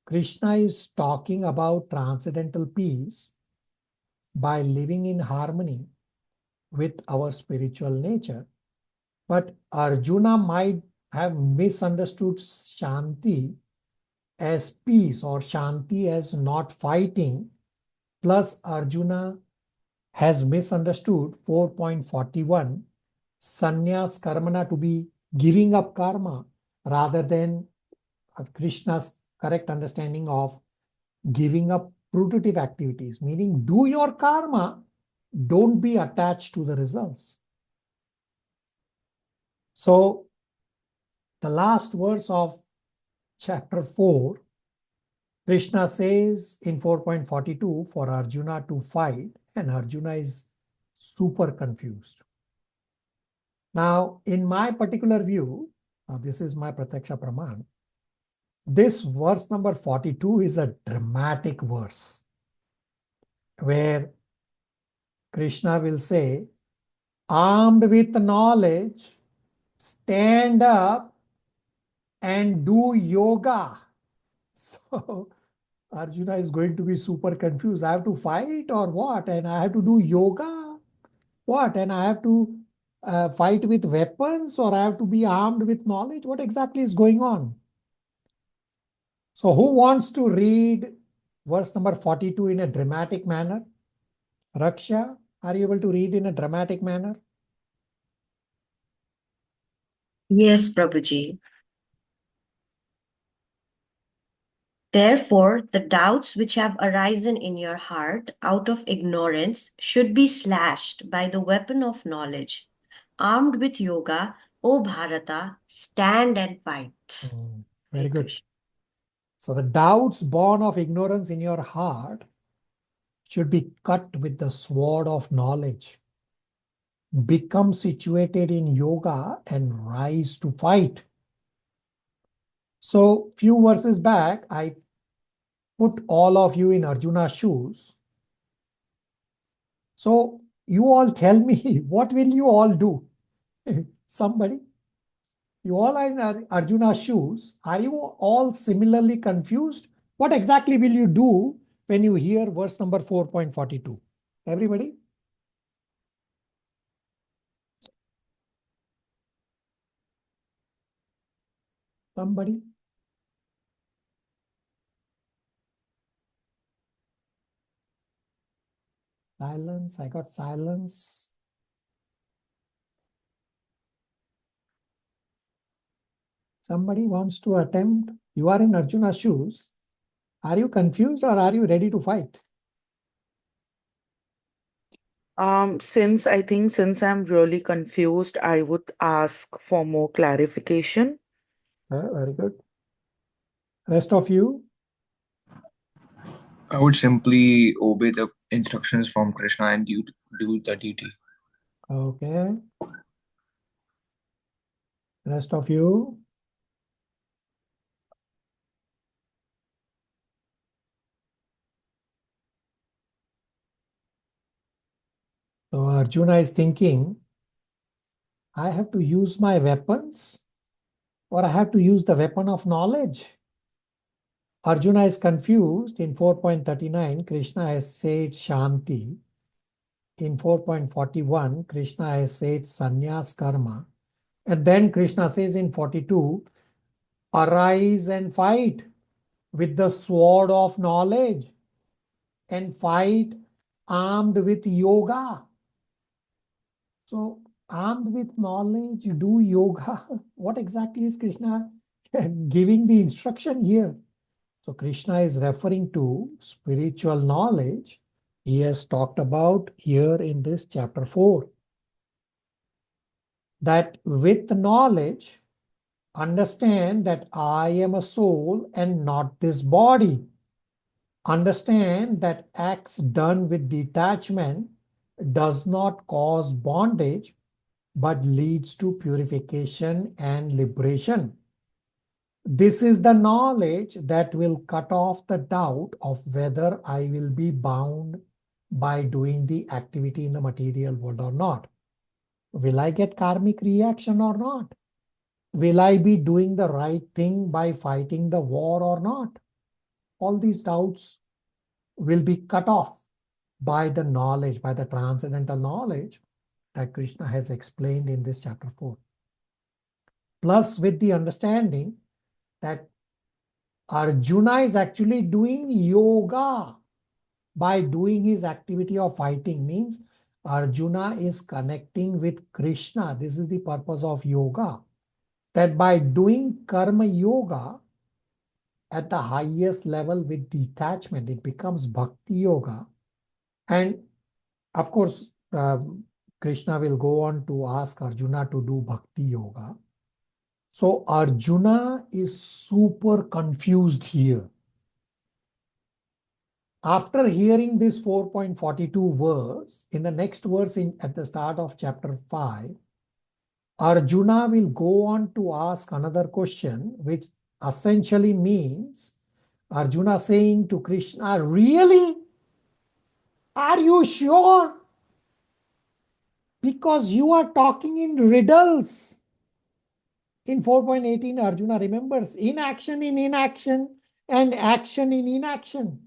Speaker 1: Krishna is talking about transcendental peace by living in harmony with our spiritual nature. But Arjuna might have misunderstood Shanti as peace or Shanti as not fighting, plus Arjuna has misunderstood 4.41 sannyas karmana to be giving up karma rather than Krishna's correct understanding of giving up fruitive activities, meaning do your karma, don't be attached to the results. So the last verse of chapter 4, Krishna says in 4.42 for Arjuna to fight, and Arjuna is super confused. Now, in my particular view, this is my Pratyaksha Praman, this verse number 42 is a dramatic verse where Krishna will say, armed with knowledge, stand up and do yoga. So Arjuna is going to be super confused. I have to fight or what? And I have to do yoga? What? And I have to fight with weapons, or I have to be armed with knowledge? What exactly is going on? So who wants to read verse number 42 in a dramatic manner? Raksha, are you able to read in a dramatic manner?
Speaker 11: Yes, Prabhuji. Therefore, the doubts which have arisen in your heart out of ignorance should be slashed by the weapon of knowledge. Armed with yoga, O Bharata, stand and fight.
Speaker 1: Very good. So the doubts born of ignorance in your heart should be cut with the sword of knowledge. Become situated in yoga and rise to fight. So few verses back, I put all of you in Arjuna's shoes. So you all tell me, what will you all do? Somebody? You all are in Arjuna's shoes. Are you all similarly confused? What exactly will you do when you hear verse number 4.42? Everybody? Somebody? Silence. I got silence. Somebody wants to attempt. You are in Arjuna's shoes. Are you confused or are you ready to fight?
Speaker 16: Since I'm really confused, I would ask for more clarification.
Speaker 1: Very good. Rest of you?
Speaker 19: I would simply obey the instructions from Krishna and do the duty.
Speaker 1: Okay. Rest of you? So Arjuna is thinking, I have to use my weapons or I have to use the weapon of knowledge. Arjuna is confused. In 4.39, Krishna has said Shanti. In 4.41, Krishna has said Sannyas Karma. And then Krishna says in 42, arise and fight with the sword of knowledge and fight armed with yoga. So armed with knowledge, do yoga. What exactly is Krishna giving the instruction here? So Krishna is referring to spiritual knowledge he has talked about here in this chapter 4. That with knowledge, understand that I am a soul and not this body. Understand that acts done with detachment does not cause bondage, but leads to purification and liberation. This is the knowledge that will cut off the doubt of whether I will be bound by doing the activity in the material world or not. Will I get karmic reaction or not? Will I be doing the right thing by fighting the war or not? All these doubts will be cut off by the knowledge, by the transcendental knowledge that Krishna has explained in this chapter 4. plus with the understanding that Arjuna is actually doing yoga by doing his activity of fighting. Means Arjuna is connecting with Krishna. This is the purpose of yoga. That by doing karma yoga at the highest level with detachment, it becomes bhakti yoga. And of course, Krishna will go on to ask Arjuna to do bhakti yoga. So Arjuna is super confused here. After hearing this 4.42 verse, in the next verse at the start of chapter 5, Arjuna will go on to ask another question, which essentially means Arjuna saying to Krishna, really? Are you sure? Because you are talking in riddles. In 4.18, Arjuna remembers inaction in inaction and action in inaction.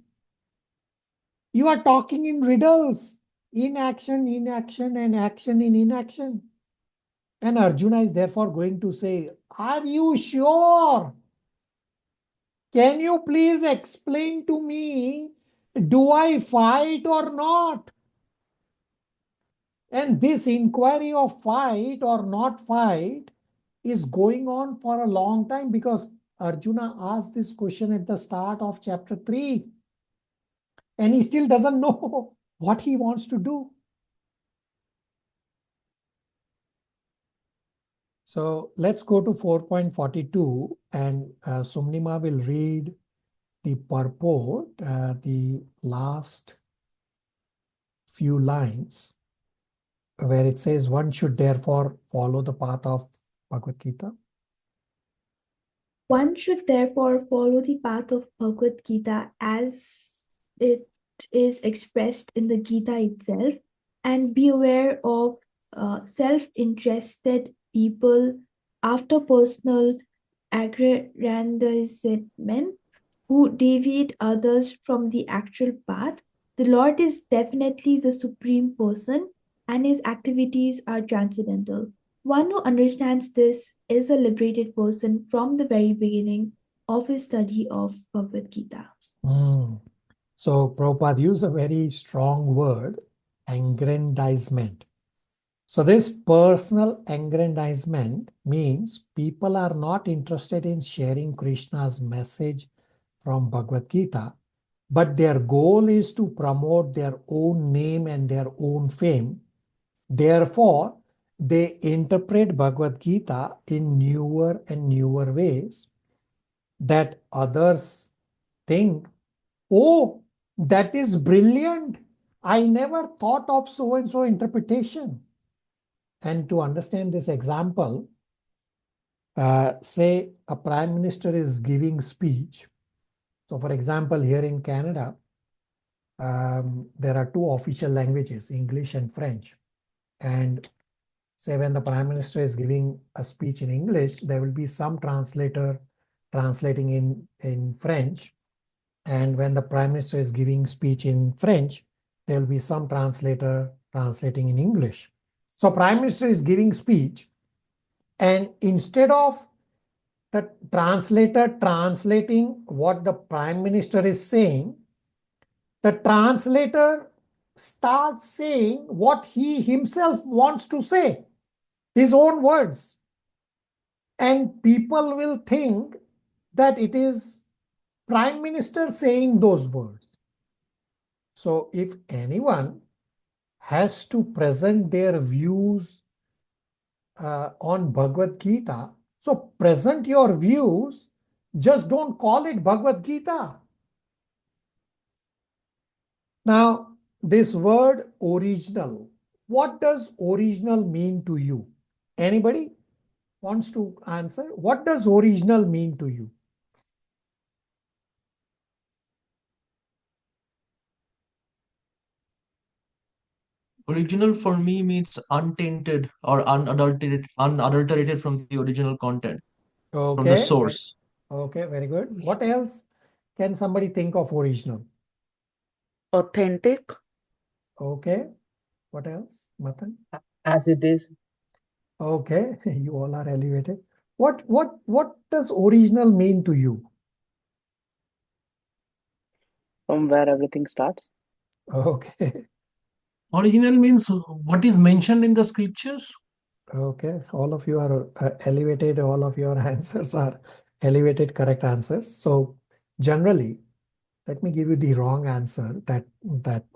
Speaker 1: You are talking in riddles. Inaction, inaction, and action in inaction. And Arjuna is therefore going to say, are you sure? Can you please explain to me, do I fight or not? And this inquiry of fight or not fight is going on for a long time, because Arjuna asked this question at the start of chapter 3. And he still doesn't know what he wants to do. So let's go to 4.42, and Sumnima will read the purport, the last few lines, where it says, one should therefore follow the path of Bhagavad Gita.
Speaker 9: One should therefore follow the path of Bhagavad Gita as it is expressed in the Gita itself, and be aware of self-interested people after personal aggrandizement who deviate others from the actual path. The Lord is definitely the supreme person, and his activities are transcendental. One who understands this is a liberated person from the very beginning of his study of Bhagavad Gita.
Speaker 1: So Prabhupada used a very strong word, aggrandizement. So this personal aggrandizement means people are not interested in sharing Krishna's message from Bhagavad Gita, but their goal is to promote their own name and their own fame. Therefore, they interpret Bhagavad Gita in newer and newer ways that others think, oh, that is brilliant. I never thought of so and so interpretation. And to understand this example, say a prime minister is giving speech. So for example, here in Canada, there are two official languages, English and French. And say when the prime minister is giving a speech in English, there will be some translator translating in French. And when the prime minister is giving speech in French, there will be some translator translating in English. So prime minister is giving speech, and instead of the translator translating what the prime minister is saying, the translator starts saying what he himself wants to say, his own words. And people will think that it is prime minister saying those words. So if anyone has to present their views on Bhagavad Gita, so present your views, just don't call it Bhagavad Gita. Now, this word original, what does original mean to you? Anybody wants to answer? What does original mean to you?
Speaker 10: Original for me means untainted or unadulterated from the original content, from the
Speaker 1: Okay.
Speaker 10: source.
Speaker 1: Okay, very good. What else can somebody think of original?
Speaker 16: Authentic.
Speaker 1: Okay. What else, Matan?
Speaker 14: As it is.
Speaker 1: Okay, you all are elevated. What does original mean to you?
Speaker 2: From where everything starts.
Speaker 1: Okay.
Speaker 13: Original means what is mentioned in the scriptures.
Speaker 1: Okay, all of you are elevated. All of your answers are elevated, correct answers. So generally, let me give you the wrong answer that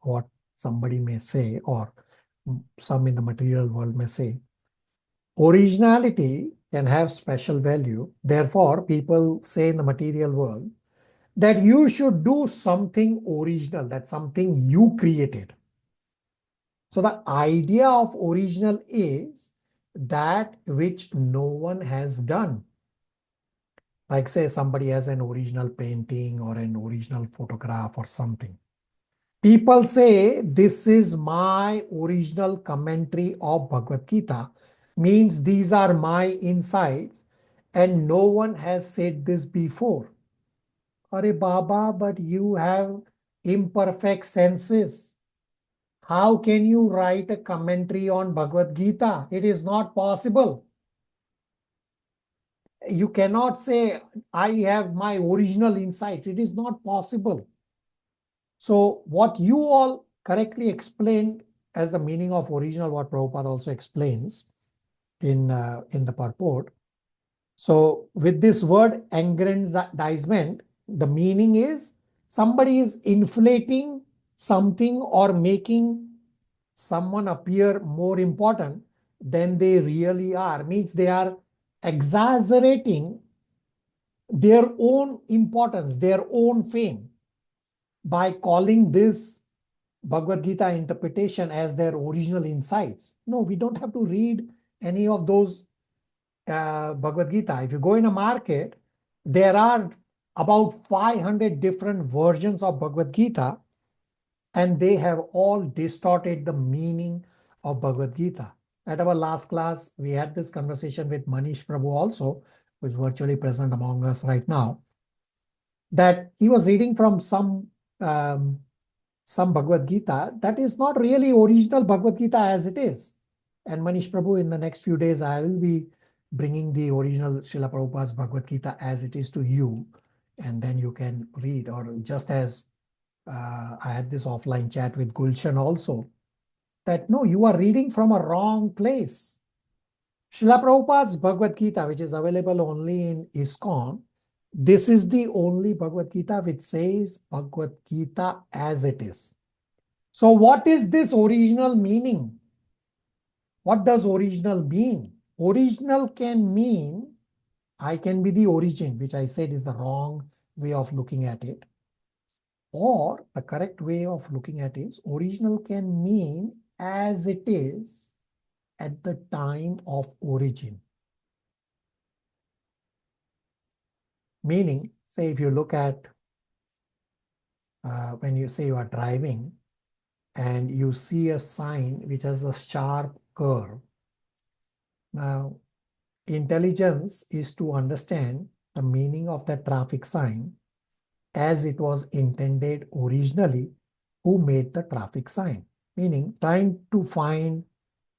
Speaker 1: what somebody may say, or some in the material world may say. Originality can have special value. Therefore, people say in the material world that you should do something original, that's something you created. So the idea of original is that which no one has done. Like say somebody has an original painting or an original photograph or something. People say this is my original commentary of Bhagavad Gita, means these are my insights and no one has said this before. Are Baba, but you have imperfect senses. How can you write a commentary on Bhagavad Gita? It is not possible. You cannot say, I have my original insights. It is not possible. So what you all correctly explained as the meaning of original, what Prabhupada also explains in the purport. So with this word aggrandizement, the meaning is somebody is inflating something or making someone appear more important than they really are. Means they are exaggerating their own importance, their own fame, by calling this Bhagavad Gita interpretation as their original insights. No, we don't have to read any of those Bhagavad Gita. If you go in a market, there are about 500 different versions of Bhagavad Gita, and they have all distorted the meaning of Bhagavad Gita. At our last class, we had this conversation with Manish Prabhu also, who is virtually present among us right now, that he was reading from some Bhagavad Gita that is not really original Bhagavad Gita as it is. And Manish Prabhu, in the next few days, I will be bringing the original Srila Prabhupada's Bhagavad Gita as it is to you, and then you can read. Or just as I had this offline chat with Gulshan also, that no, you are reading from a wrong place. Srila Prabhupada's Bhagavad Gita, which is available only in ISKCON, this is the only Bhagavad Gita which says Bhagavad Gita as it is. So what is this original meaning? What does original mean? Original can mean I can be the origin, which I said is the wrong way of looking at it. Or the correct way of looking at it is original can mean as it is at the time of origin. Meaning, say if you look at when you say you are driving and you see a sign which has a sharp curve. Now, intelligence is to understand the meaning of that traffic sign as it was intended originally, who made the traffic sign. Meaning, trying to find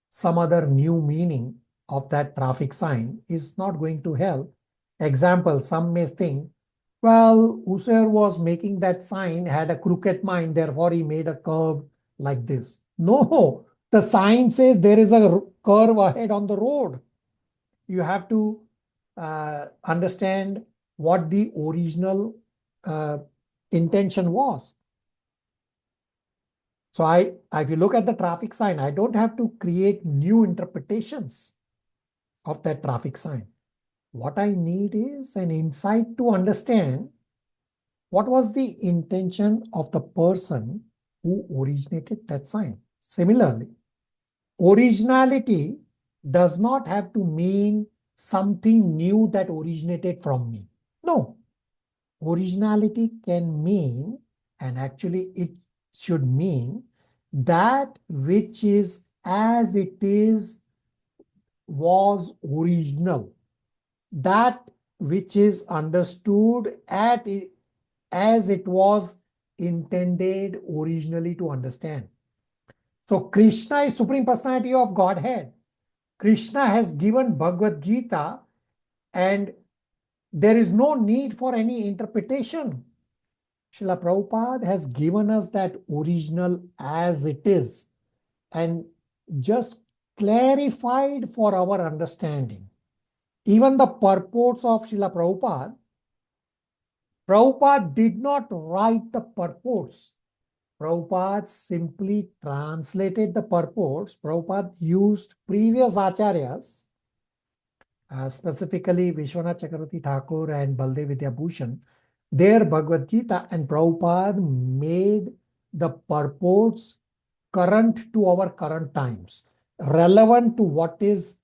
Speaker 1: some other new meaning of that traffic sign is not going to help. Example, some may think, well, whoever was making that sign had a crooked mind, therefore he made a curve like this. No, the sign says there is a curve ahead on the road. You have to understand what the original intention was. So if you look at the traffic sign, I don't have to create new interpretations of that traffic sign. What I need is an insight to understand what was the intention of the person who originated that sign. Similarly, originality does not have to mean something new that originated from me. No. Originality can mean, and actually it should mean, that which is as it is was original. That which is understood as it was intended originally to understand. So Krishna is Supreme Personality of Godhead. Krishna has given Bhagavad Gita and there is no need for any interpretation. Srila Prabhupada has given us that original as it is and just clarified for our understanding. Even the purports of Srila Prabhupada did not write the purports. Prabhupada simply translated the purports. Prabhupada used previous acharyas, specifically Vishwanath Chakravarti Thakur and Baldev Vidyabhushan, their Bhagavad Gita, and Prabhupada made the purports current to our current times, relevant to what is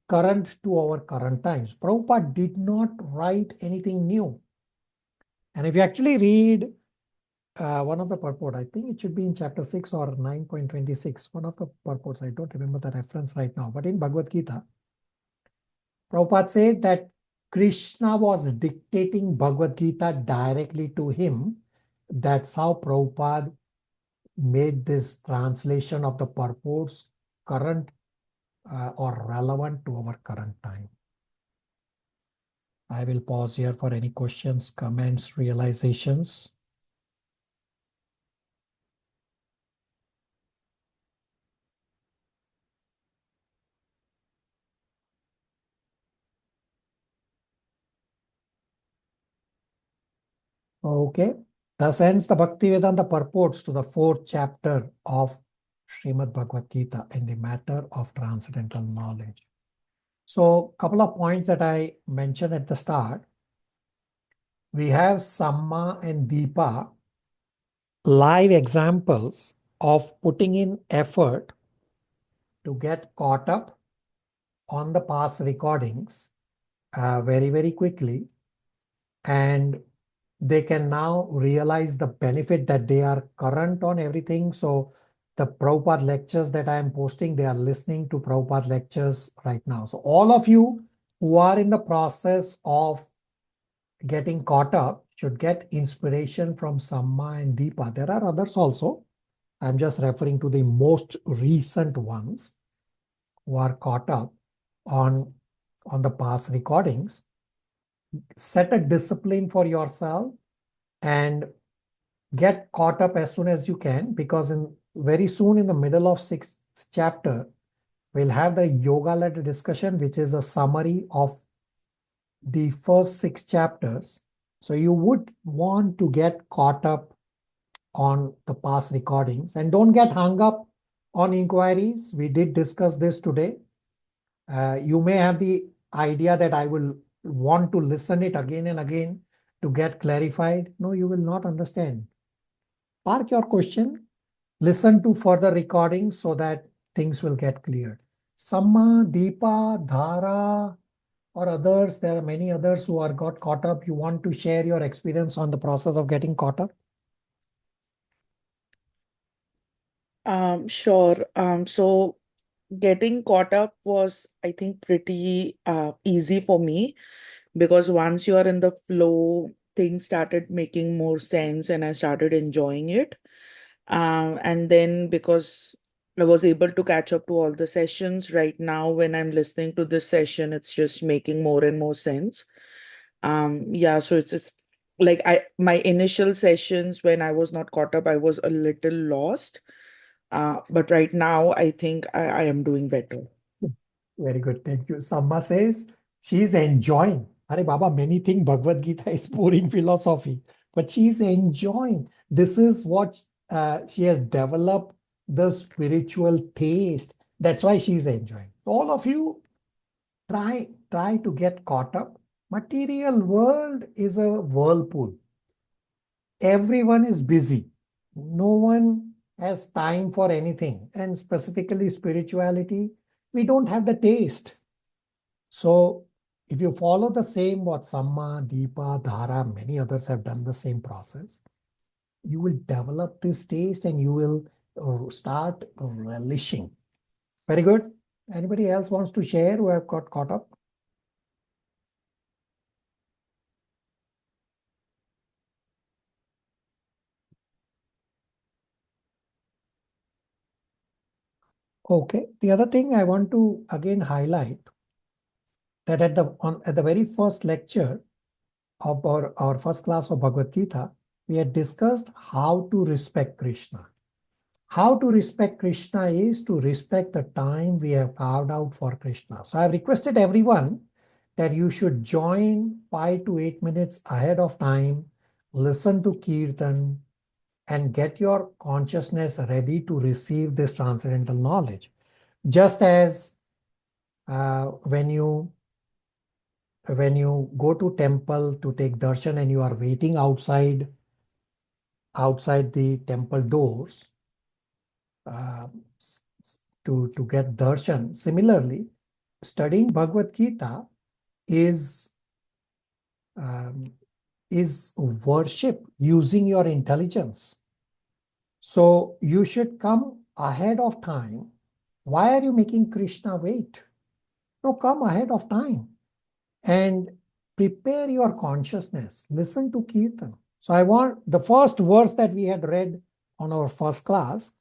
Speaker 1: current to our current times. Prabhupada did not write anything new. And if you actually read one of the purport, I think it should be in chapter 6 or 9.26, one of the purports, I don't remember the reference right now, but in Bhagavad Gita, Prabhupada said that Krishna was dictating Bhagavad Gita directly to him. That's how Prabhupada made this translation of the purports current or relevant to our current time. I will pause here for any questions, comments, realizations. Okay. Thus ends the Bhaktivedanta purports to the 4th chapter of Srimad Bhagavad Gita in the matter of transcendental knowledge. So, a couple of points that I mentioned at the start. We have Samma and Deepa, live examples of putting in effort to get caught up on the past recordings very, very quickly. And they can now realize the benefit that they are current on everything. So the Prabhupada lectures that I am posting, they are listening to Prabhupada lectures right now. So all of you who are in the process of getting caught up should get inspiration from Samma and Deepa. There are others also. I'm just referring to the most recent ones who are caught up on the past recordings. Set a discipline for yourself and get caught up as soon as you can, because very soon in the middle of 6th chapter, we'll have the yoga-led discussion, which is a summary of the first 6 chapters. So you would want to get caught up on the past recordings and don't get hung up on inquiries. We did discuss this today. You may have the idea that I will want to listen it again and again to get clarified. No, you will not understand. Park your question, listen to further recordings so that things will get cleared. Samma, Deepa, Dhara, or others, there are many others who are got caught up. You want to share your experience on the process of getting caught up?
Speaker 16: Sure. So getting caught up was, I think, pretty easy for me, because once you are in the flow, things started making more sense and I started enjoying it. And then because I was able to catch up to all the sessions, right now when I'm listening to this session, it's just making more and more sense. Yeah, so it's like my initial sessions when I was not caught up, I was a little lost. But right now, I think I am doing better.
Speaker 1: Very good. Thank you. Samma says she's enjoying. Are Baba, many think Bhagavad Gita is boring philosophy, but she's enjoying. This is what she has developed, the spiritual taste. That's why she's enjoying. All of you try to get caught up. Material world is a whirlpool. Everyone is busy. No one has time for anything. And specifically spirituality, we don't have the taste. So if you follow the same what Samma, Deepa, Dhara, many others have done the same process, you will develop this taste and you will start relishing. Very good. Anybody else wants to share who have got caught up? Okay. The other thing I want to again highlight, that at the very first lecture of our first class of Bhagavad Gita, we had discussed how to respect Krishna. How to respect Krishna is to respect the time we have carved out for Krishna. So I've requested everyone that you should join 5 to 8 minutes ahead of time, listen to Kirtan, and get your consciousness ready to receive this transcendental knowledge. Just as when you go to temple to take darshan and you are waiting outside the temple doors to get darshan. Similarly, studying Bhagavad Gita is worship using your intelligence. So you should come ahead of time. Why are you making Krishna wait? No, come ahead of time and prepare your consciousness. Listen to Kirtan. So I want the first verse that we had read on our first class.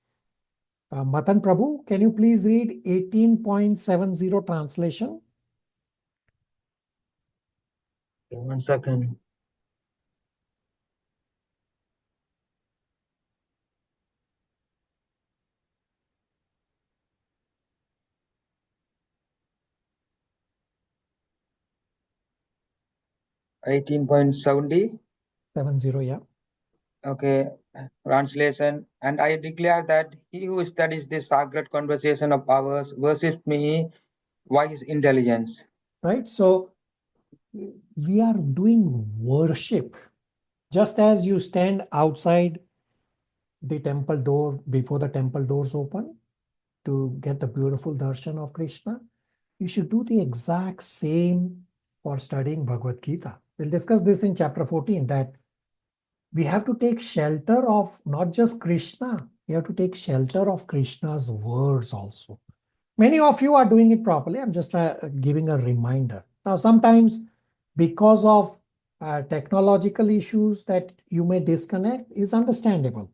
Speaker 1: Matan Prabhu, can you please read 18.70 translation?
Speaker 14: 1 second. $18.70.
Speaker 1: 70, yeah.
Speaker 14: Okay, translation. And I declare that he who studies this sacred conversation of ours worships me, wise intelligence.
Speaker 1: Right? So we are doing worship. Just as you stand outside the temple door before the temple doors open to get the beautiful darshan of Krishna, you should do the exact same for studying Bhagavad Gita. We'll discuss this in chapter 14, that we have to take shelter of not just Krishna, we have to take shelter of Krishna's words also. Many of you are doing it properly. I'm just giving a reminder. Now, sometimes because of technological issues that you may disconnect is understandable.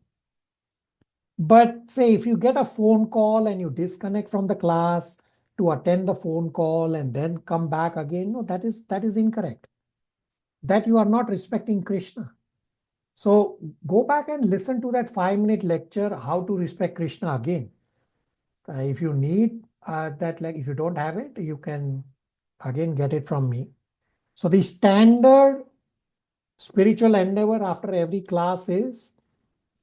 Speaker 1: But say if you get a phone call and you disconnect from the class to attend the phone call and then come back again, no, that is incorrect. That you are not respecting Krishna. So go back and listen to that 5-minute lecture, how to respect Krishna again. If you need that, like if you don't have it, you can again get it from me. So the standard spiritual endeavor after every class is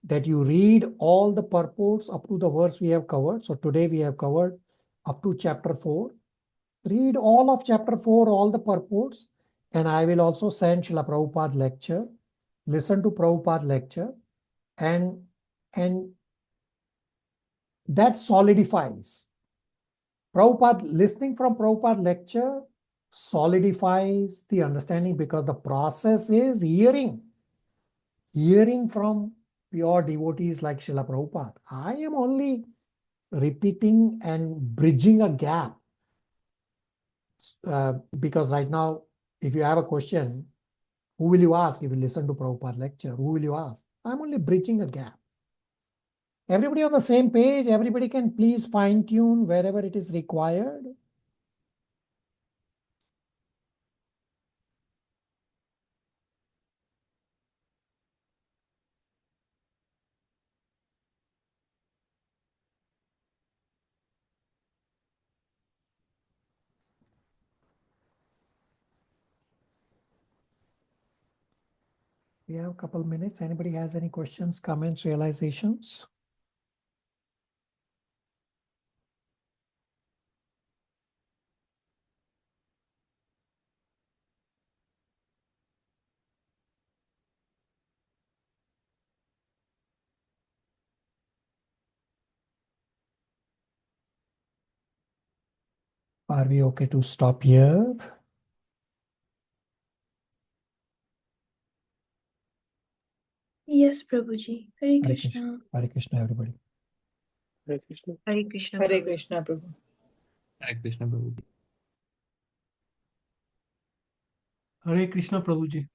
Speaker 1: that you read all the purports up to the verse we have covered. So today we have covered up to chapter 4. Read all of chapter 4, all the purports, and I will also send Srila Prabhupada lecture. Listen to Prabhupada lecture, and that solidifies. Prabhupada, listening from Prabhupada lecture solidifies the understanding, because the process is hearing from pure devotees like Srila Prabhupada. I am only repeating and bridging a gap. Because right now, if you have a question, who will you ask if you listen to Prabhupada lecture? Who will you ask? I'm only bridging a gap. Everybody on the same page, everybody can please fine tune wherever it is required. We have a couple minutes. Anybody has any questions, comments, realizations? Are we okay to stop here?
Speaker 9: Yes, Prabhuji. Hare
Speaker 1: Hare
Speaker 9: Krishna.
Speaker 1: Krishna. Hare Krishna, everybody.
Speaker 2: Hare Krishna.
Speaker 11: Hare Krishna.
Speaker 3: Hare Krishna, Prabhu.
Speaker 12: Hare Krishna, Prabhuji.
Speaker 13: Hare Krishna, Prabhuji.